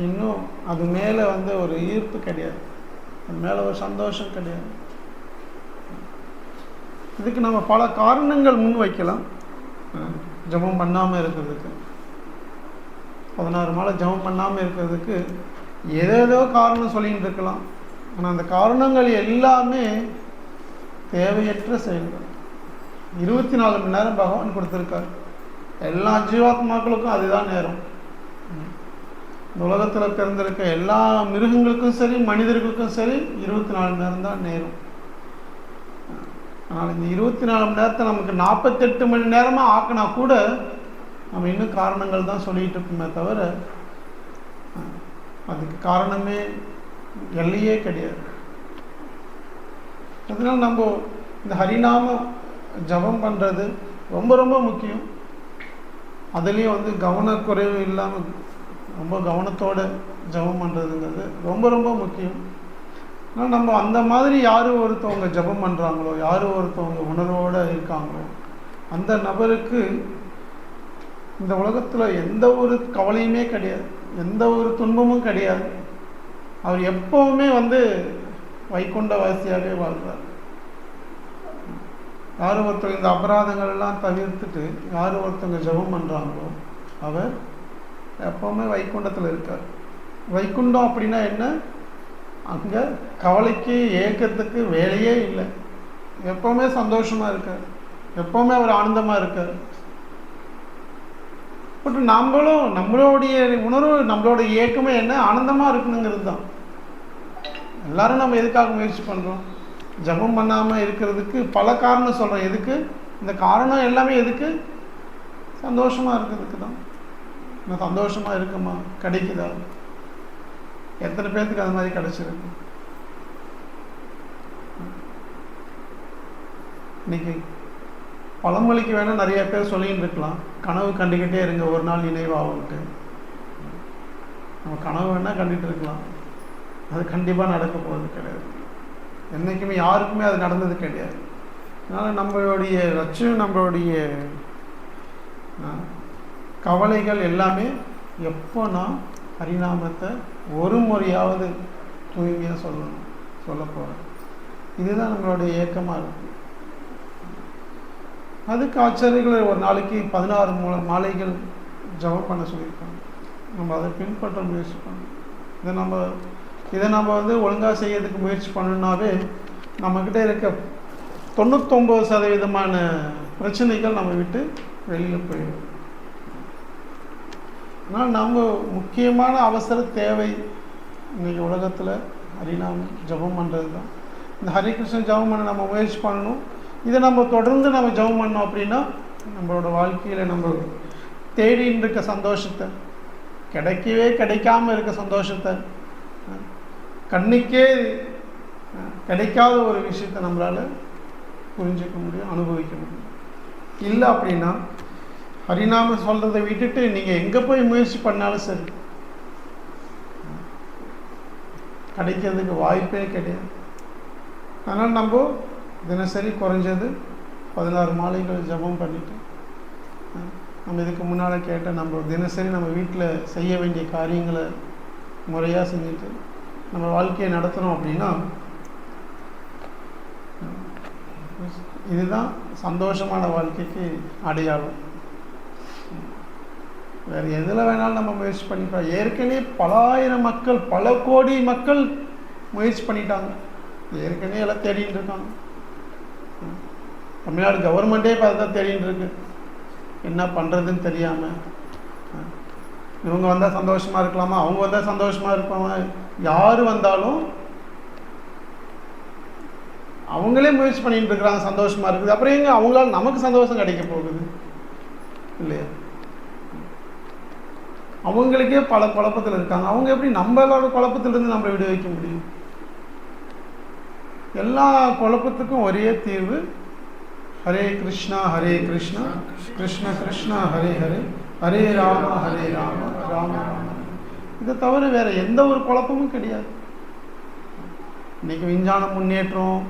இன்னும் அது மேலே ஒரு ஈர்ப்பு கிடையாது, அது மேலே ஒரு சந்தோஷம் கிடையாது. இதுக்கு நம்ம பல காரணங்கள் முன் வைக்கலாம். ஜபம் பண்ணாமல் இருக்கிறதுக்கு, 16 மாலை ஜபம் பண்ணாமல் இருக்கிறதுக்கு ஏதேதோ காரணம் சொல்லிகிட்டு இருக்கலாம். ஆனால் அந்த காரணங்கள் எல்லாமே தேவையற்ற செயல்கள். 24 மணி நேரம் பகவான் கொடுத்துருக்கார். எல்லா ஜீவாத்மாக்களுக்கும் அதுதான் நேரம். இந்த உலகத்தில் பிறந்திருக்க எல்லா மிருகங்களுக்கும் சரி மனிதர்களுக்கும் சரி 24 நேரம் தான் நேரம். ஆனால் இந்த 24 மணி நேரத்தை நமக்கு 48 மணி நேரமாக ஆக்கினா கூட நம்ம இன்னும் காரணங்கள் தான் சொல்லிகிட்டு இருக்கோமே தவிர அதுக்கு காரணமே எல்லையே கிடையாது. அதனால் நம்ம இந்த ஹரிநாம ஜபம் பண்ணுறது ரொம்ப ரொம்ப முக்கியம். அதுலேயும் வந்து கவனக்குறைவு இல்லாமல் ரொம்ப கவனத்தோடு ஜபம் பண்ணுறதுங்கிறது ரொம்ப ரொம்ப முக்கியம். ஆனால் நம்ம அந்த மாதிரி யார் ஒருத்தவங்க ஜபம் பண்ணுறாங்களோ, யார் ஒருத்தவங்க உணர்வோடு இருக்காங்களோ, அந்த நபருக்கு இந்த உலகத்தில் எந்த ஒரு கவலையுமே கிடையாது, எந்த ஒரு துன்பமும் கிடையாது. அவர் எப்போவுமே வந்து வைகுண்டவாசியாகவே வாழ்கிறார். யார் ஒருத்தவங்க இந்த அபராதங்கள் எல்லாம் தவிர்த்துட்டு யார் ஒருத்தவங்க ஜபம் பண்ணுறாங்களோ அவர் எப்போவுமே வைகுண்டத்தில் இருக்கார். வைகுண்டம் அப்படின்னா என்ன? அங்கே கவலைக்கு ஏக்கத்துக்கு வேலையே இல்லை. எப்போவுமே சந்தோஷமாக இருக்கார், எப்போவுமே அவர் ஆனந்தமாக இருக்கார். பட் நம்மளுடைய உணர்வு, நம்மளோட இயக்கமே என்ன? ஆனந்தமாக இருக்கணுங்கிறது தான். எல்லாரும் நம்ம எதுக்காக முயற்சி பண்ணுறோம்? ஜபம் பண்ணாமல் இருக்கிறதுக்கு பல காரணம் சொல்கிறோம். எதுக்கு? இந்த காரணம் எல்லாமே எதுக்கு? சந்தோஷமாக இருக்கிறதுக்கு தான். நான் சந்தோஷமாக இருக்குமா? கிடைக்குதா? எத்தனை பேர்த்துக்கு அது மாதிரி கிடைச்சிருக்கு? இன்னைக்கு பழமொழிக்கு வேணால் நிறைய பேர் சொல்லின்னு இருக்கலாம், கனவு கண்டுக்கிட்டே இருங்க ஒரு நாள் நினைவாகும்ட்டு. நம்ம கனவு வேணால் கண்டுகிட்டு இருக்கலாம், அது கண்டிப்பாக நடக்க போகிறது கிடையாது. என்றைக்குமே யாருக்குமே அது நடந்தது கிடையாது. அதனால் நம்மளுடைய லட்சியம், நம்மளுடைய கவலைகள் எல்லாமே எப்போனா ஹரிநாமத்தை ஒரு முறையாவது தூய்மையாக சொல்ல போகிறேன். இதுதான் நம்மளுடைய ஏக்கமாக இருக்கும். அதுக்கு ஆச்சாரியர்கள் ஒரு நாளைக்கு 16 மாலைகள் ஜபம் பண்ண சொல்லியிருக்காங்க. நம்ம அதை பின்பற்ற முயற்சி பண்ணணும். இதை நம்ம வந்து ஒழுங்காக செய்யறதுக்கு முயற்சி பண்ணணுன்னாவே நம்மக்கிட்ட இருக்க 99% பிரச்சனைகள் நம்ம விட்டு வெளியில் போயிடும். ஆனால் நம்ம முக்கியமான அவசர தேவை இன்றைக்கி உலகத்தில் ஹரிநாமம் ஜபம் பண்ணுறது தான். இந்த ஹரிகிருஷ்ணன் ஜபம் பண்ண நம்ம முயற்சி பண்ணணும். இதை நம்ம தொடர்ந்து நம்ம ஜபம் பண்ணோம் அப்படின்னா நம்மளோட வாழ்க்கையில் நம்ம தேடின்னு இருக்க சந்தோஷத்தை, கிடைக்காம இருக்க சந்தோஷத்தை, கண்ணுக்கே கிடைக்காத ஒரு விஷயத்தை நம்மளால் புரிஞ்சிக்க முடியும், அனுபவிக்க முடியும். இல்லை அப்படின்னா ஹரிநாமம் சொல்கிறதை விட்டுட்டு நீங்கள் எங்கே போய் முயற்சி பண்ணாலும் சரி கிடைக்கிறதுக்கு வாய்ப்பே கிடையாது. அதனால் நம்ம தினசரி குறைஞ்சது 16 மாலைகள் ஜபம் பண்ணிவிட்டு நம்ம இதுக்கு முன்னால் கேட்ட நம்ம தினசரி நம்ம வீட்டில் செய்ய வேண்டிய காரியங்களை முறையாக செஞ்சுட்டு நம்ம வாழ்க்கையை நடத்துகிறோம் அப்படின்னா இதுதான் சந்தோஷமான வாழ்க்கைக்கு அடையாளம். வேறு எதில் வேணாலும் நம்ம முயற்சி பண்ணிப்போம். ஏற்கனவே பல ஆயிரம் மக்கள், பல கோடி மக்கள் முயற்சி பண்ணிட்டாங்க. ஏற்கனவே எல்லாம் தேடிட்டு இருக்காங்க. தமிழ்நாடு கவர்மெண்ட்டே பார்த்து தான் தேடிட்டு இருக்கு, என்ன பண்ணுறதுன்னு தெரியாமல். இவங்க வந்தால் சந்தோஷமாக இருக்கலாமா, அவங்க வந்தால் சந்தோஷமாக இருப்பாங்க. யார் வந்தாலும் அவங்களே முயற்சி பண்ணிட்டு இருக்கிறாங்க, சந்தோஷமாக இருக்குது. அப்புறம் எங்கே அவங்களால நமக்கு சந்தோஷம் கிடைக்க போகுது இல்லையா? அவங்களுக்கே பல குழப்பத்தில் இருக்காங்க. அவங்க எப்படி நம்மளோட குழப்பத்திலிருந்து நம்மளை விட வைக்க முடியும்? எல்லா குழப்பத்துக்கும் ஒரே தீர்வு ஹரே கிருஷ்ணா கிருஷ்ணா கிருஷ்ணா ஹரே ஹரே, ஹரே ராம ராம ராம. இதை தவிர வேறு எந்த ஒரு குழப்பமும் கிடையாது. இன்றைக்கி விஞ்ஞான முன்னேற்றம்,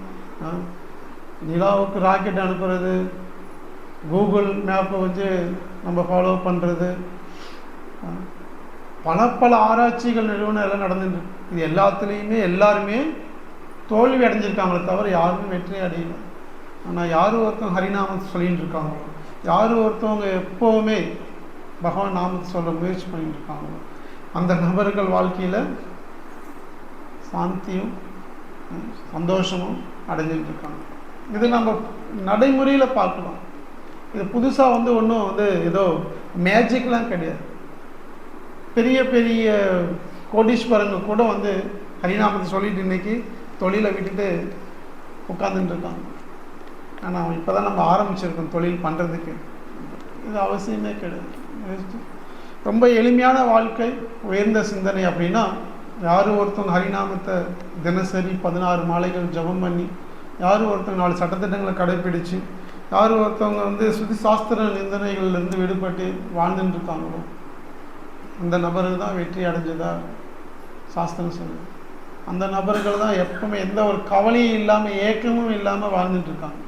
நிலாவுக்கு ராக்கெட் அனுப்புறது, கூகுள் மேப்பை வச்சு நம்ம ஃபாலோ பண்ணுறது, பல ஆராய்ச்சிகள் நிறுவனம் எல்லாம் நடந்துட்டு. இது எல்லாத்துலேயுமே எல்லாருமே தோல்வி அடைஞ்சிருக்காங்களே தவிர யாருமே வெற்றி அடையல. ஆனால் யார் ஒருத்தவங்க ஹரிநாமத்தை சொல்லிகிட்டு இருக்காங்க, யார் ஒருத்தவங்க எப்போவுமே பகவான் நாமத்தை சொல்ல முயற்சி பண்ணிட்டு இருக்காங்களோ அந்த நபர்கள் வாழ்க்கையில் சாந்தியும் சந்தோஷமும் அடைஞ்சிட்டு இருக்காங்க. இது நம்ம நடைமுறையில் பார்க்கலாம். இது புதுசாக ஒன்றும் ஏதோ மேஜிக்லாம் கிடையாது. பெரிய பெரிய கோடீஸ்வரங்க கூட ஹரிநாமத்தை சொல்லிட்டு இன்னைக்கு தொழிலை விட்டுட்டு உட்காந்துட்டு இருக்காங்க. ஆனால் இப்போ தான் நம்ம ஆரம்பிச்சிருக்கோம் தொழில் பண்ணுறதுக்கு. இது அவசியமே கிடையாது. ரொம்ப எளிமையான வாழ்க்கை, உயர்ந்த சிந்தனை அப்படின்னா, யாரும் ஒருத்தவங்க ஹரிநாமத்தை தினசரி 16 மாலைகள் ஜபம் பண்ணி, யாரும் ஒருத்தவங்க 4 சட்டத்திட்டங்களை கடைப்பிடிச்சு, யாரும் ஒருத்தவங்க வந்து சுதி சாஸ்திர நிந்தனைகள்லேருந்து விடுபட்டு வாழ்ந்துட்டு இருக்காங்களோ அந்த நபர்கள் தான் வெற்றி அடைஞ்சதா சாஸ்திரம் சொல்லுது. அந்த நபர்கள் தான் எப்பவுமே எந்த ஒரு கவலையும் இல்லாமல் ஏக்கமும் இல்லாமல் வாழ்ந்துட்டு இருக்காங்க.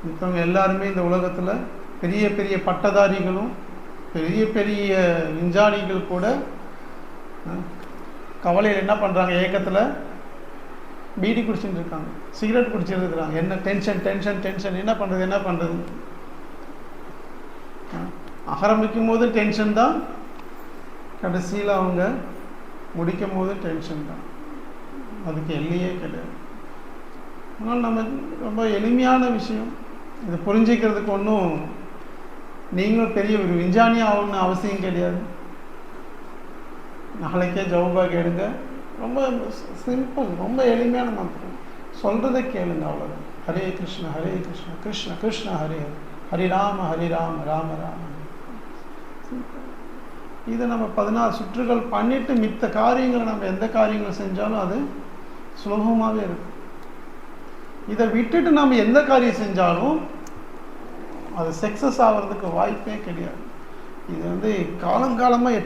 மித்தவங்க எல்லாருமே இந்த உலகத்தில் பெரிய பெரிய பட்டதாரிகளும் பெரிய பெரிய விஞ்ஞானிகள் கூட கவலையில் என்ன பண்ணுறாங்க, ஏக்கத்தில் பீடி குடிச்சுட்டு இருக்காங்க, சிகரெட் குடிச்சிட்டு இருக்கிறாங்க. என்ன டென்ஷன் டென்ஷன் டென்ஷன், என்ன பண்ணுறது. ஆரம்பிக்கும் போது டென்ஷன் தான், கடைசியில் அவங்க முடிக்கும் போது டென்ஷன் தான். அதுக்கு எல்லையே கிடையாது. ஆனால் நம்ம ரொம்ப எளிமையான விஷயம், இது புரிஞ்சிக்கிறதுக்கு ஒன்றும் நீங்களும் பெரிய ஒரு விஞ்ஞானி ஆகணும்னு அவசியம் கிடையாது. நாளைக்கே ஜவுபாக எடுங்க, ரொம்ப சிம்பிள், ரொம்ப எளிமையான மந்திரம், சொல்கிறத கேளுங்க, அவ்வளோதான். ஹரே கிருஷ்ண கிருஷ்ண கிருஷ்ண ஹரே ஹரி ராம ராம ராம. இதை நம்ம 14 சுற்றுகள் பண்ணிவிட்டு மித்த காரியங்களை நம்ம எந்த காரியங்களை செஞ்சாலும் அது சுலபமாகவே இருக்கும். இதை விட்டுட்டு நம்ம எந்த காரியம் செஞ்சாலும் அது சக்ஸஸ் ஆகிறதுக்கு வாய்ப்பே கிடையாது. இது வந்து காலங்காலமாக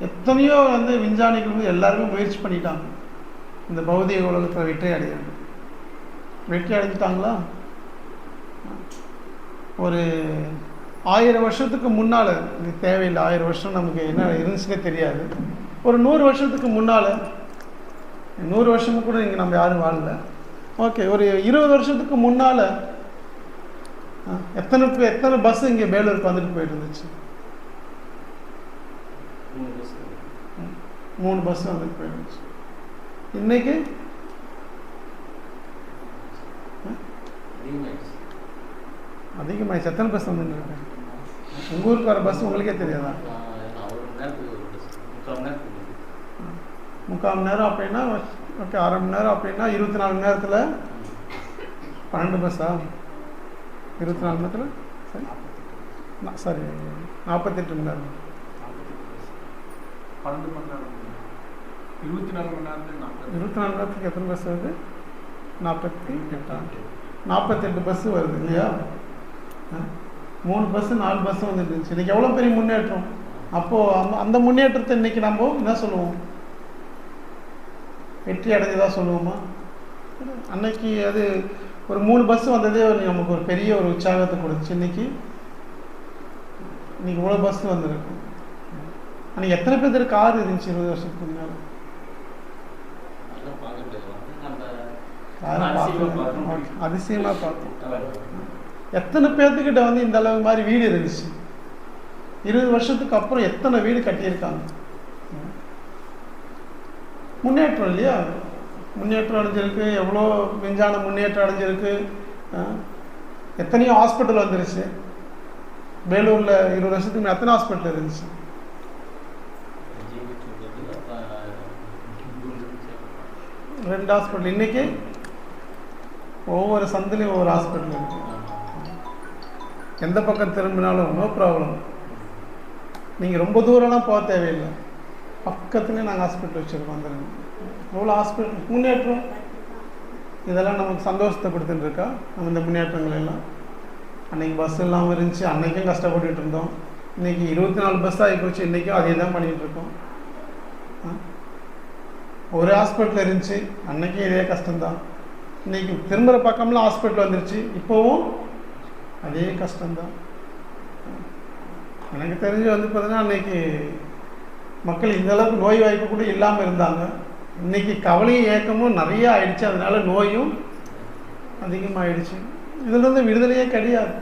எத்தனையோ வந்து விஞ்ஞானிகள் வந்து எல்லாருமே முயற்சி பண்ணிட்டாங்க இந்த பௌதிக உலகத்தில் வெற்றி அடைஞ்சிட்டாங்களா? ஒரு 1000 வருஷத்துக்கு முன்னால், இது தேவையில்லை, 1000 வருஷம் நமக்கு என்ன இருந்துச்சுன்னே தெரியாது. ஒரு 100 வருஷத்துக்கு முன்னால், 100 வருஷமும் கூட இங்கே நம்ம யாரும் வாழல, ஓகே, ஒரு 20 வருஷத்துக்கு முன்னால் எத்தனை பஸ் இங்கே வேலூருக்கு வந்துட்டு போயிட்டு இருந்துச்சு? 3 பஸ் வந்துட்டு போயிருந்துச்சு. இன்னைக்கு அதிகமாகிடுச்சு. எத்தனை பஸ் வந்துட்டு? உங்கள் ஊருக்கு வர பஸ் உங்களுக்கே தெரியாதா? 3/4 மணி நேரம் அப்படின்னா ஓகே, 1/2 மணி நேரம் அப்படின்னா 24 மணி நேரத்தில் 12 பஸ்ஸா? 24 மணி நேரத்தில் சரி 48 மணி நேரம். 12 மணி நேரம் 24 மணி நேரத்துக்கு 24 மணி நேரத்துக்கு எத்தனை பஸ் வருது? 48 பஸ்ஸு வருது இல்லையா? 3 பஸ்ஸு 4 பஸ்ஸு வந்துட்டு இருந்துச்சு. இன்றைக்கி எவ்வளோ பெரிய முன்னேற்றம். அப்போது அந்த முன்னேற்றத்தை இன்றைக்கி நம்ம என்ன சொல்லுவோம்? வெற்றி அடைஞ்சதாக சொல்லுவோமா? அன்னைக்கு அது ஒரு 3 பஸ்ஸு வந்ததே நமக்கு ஒரு பெரிய ஒரு உற்சாகத்தை கொடுத்துச்சு. இன்றைக்கி இவ்வளோ பஸ்ஸு வந்திருக்கு. அன்றைக்கி எத்தனை பேர் கார் இருந்துச்சு 20 வருஷத்துக்கு முன்னால்? அதிசயமாக பார்த்தோம். எத்தனை பேர்த்துக்கிட்ட வந்து இந்த அளவு மாதிரி வீடு இருந்துச்சு? 20 வருஷத்துக்கு அப்புறம் எத்தனை வீடு கட்டியிருக்காங்க? முன்னேற்றம் இல்லையா? முன்னேற்றம் அடைஞ்சிருக்கு. எவ்வளோ விஞ்ஞான முன்னேற்றம் அடைஞ்சிருக்கு. எத்தனையோ ஹாஸ்பிட்டல் வந்துருச்சு. வேலூரில் 20 வருஷத்துக்கு எத்தனை ஹாஸ்பிட்டல் இருந்துச்சு? 2 ஹாஸ்பிட்டல். இன்றைக்கி ஒவ்வொரு சந்திலையும் ஒவ்வொரு ஹாஸ்பிட்டல் இருக்குது. எந்த பக்கம் திரும்பினாலும் நோ ப்ராப்ளம். நீங்கள் ரொம்ப தூரம்லாம் போக தேவையில்லை, பக்கத்துலேயே நாங்கள் ஹாஸ்பிட்டல் வச்சுருக்கோம். வந்துடுங்க. எவ்வளோ ஹாஸ்பிட்டல் முன்னேற்றம். இதெல்லாம் நமக்கு சந்தோஷத்தை கொடுத்துட்டுருக்கா நம்ம இந்த முன்னேற்றங்கள் எல்லாம்? அன்றைக்கி பஸ் இல்லாமல் இருந்துச்சு, அன்றைக்கும் கஷ்டப்பட்டுட்டு இருந்தோம். இன்றைக்கி 24 பஸ் ஆகி போச்சு, இன்றைக்கும் அதே தான் பண்ணிகிட்ருக்கோம். ஒரு ஹாஸ்பிட்டல் இருந்துச்சு, அன்றைக்கும் இதே கஷ்டம்தான். இன்றைக்கி திரும்புகிற பக்கம்லாம் ஹாஸ்பிட்டல் வந்துருச்சு, இப்போவும் அதே கஷ்டம்தான். எனக்கு தெரிஞ்சு வந்து பார்த்தீங்கன்னா அன்றைக்கி மக்கள் இந்தளவுக்கு நோய் வாய்ப்பு கூட இல்லாமல் இருந்தாங்க. இன்றைக்கி கவலையும் ஏக்கமும் நிறைய ஆயிடுச்சு, அதனால நோயும் அதிகமாகிடுச்சு. இதிலிருந்து விடுதலையே கிடையாது.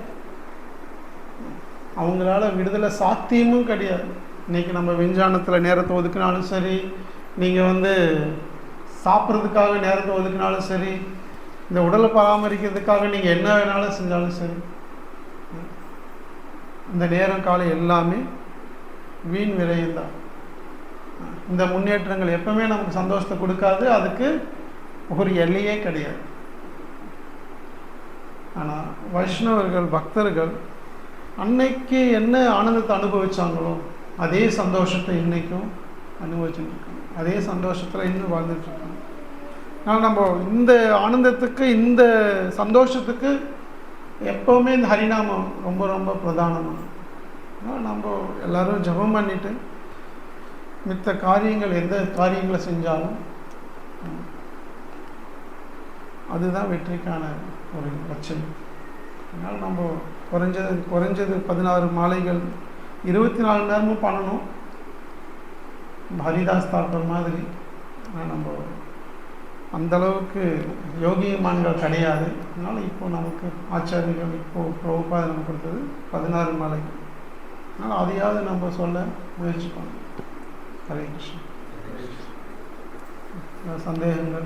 அவங்களால விடுதலை சாத்தியமும் கிடையாது. இன்றைக்கி நம்ம விஞ்ஞானத்தில் நேரத்தை ஒதுக்கினாலும் சரி, நீங்கள் வந்து சாப்பிட்றதுக்காக நேரத்தை ஒதுக்கினாலும் சரி, இந்த உடலை பராமரிக்கிறதுக்காக நீங்கள் என்ன வேணாலும் செஞ்சாலும் சரி, இந்த நேரம் காலம் எல்லாமே வீண் விரயம்தான். இந்த முன்னேற்றங்கள் எப்பவுமே நமக்கு சந்தோஷத்தை கொடுக்காது. அதுக்கு ஒரு எல்லையே கிடையாது. ஆனால் வைஷ்ணவர்கள் பக்தர்கள் அன்னைக்கு என்ன ஆனந்தத்தை அனுபவிச்சாங்களோ அதே சந்தோஷத்தை இன்றைக்கும் அனுபவிச்சுட்டு இருக்காங்க, அதே சந்தோஷத்தில் இன்னும் வாழ்ந்துட்டுருக்காங்க. ஆனால் நம்ம இந்த ஆனந்தத்துக்கு இந்த சந்தோஷத்துக்கு எப்போவுமே இந்த ஹரிநாமம் ரொம்ப ரொம்ப பிரதானமானது. அதனால் நம்ம எல்லோரும் ஜெபம் பண்ணிவிட்டு மித்த காரியங்கள் எந்த காரியங்களை செஞ்சாலும் அதுதான் வெற்றிக்கான ஒரு லட்சம். அதனால் நம்ம குறைஞ்சது 16 மாலைகள் 24 நேரமும் பண்ணணும், ஹரிதாஸ் தாக்கர் மாதிரி. ஆனால் நம்ம அந்தளவுக்கு யோகியமான்கள் கிடையாது. அதனால் இப்போ நமக்கு ஆச்சாரியர்கள் இப்போது பிரபுபாதை நமக்கு கொடுத்தது 16 மாலைகள். அதனால் அதையாவது நம்ம சொல்ல முயற்சி பண்ணணும். ஹரே கிருஷ்ணா. சந்தேகங்கள்?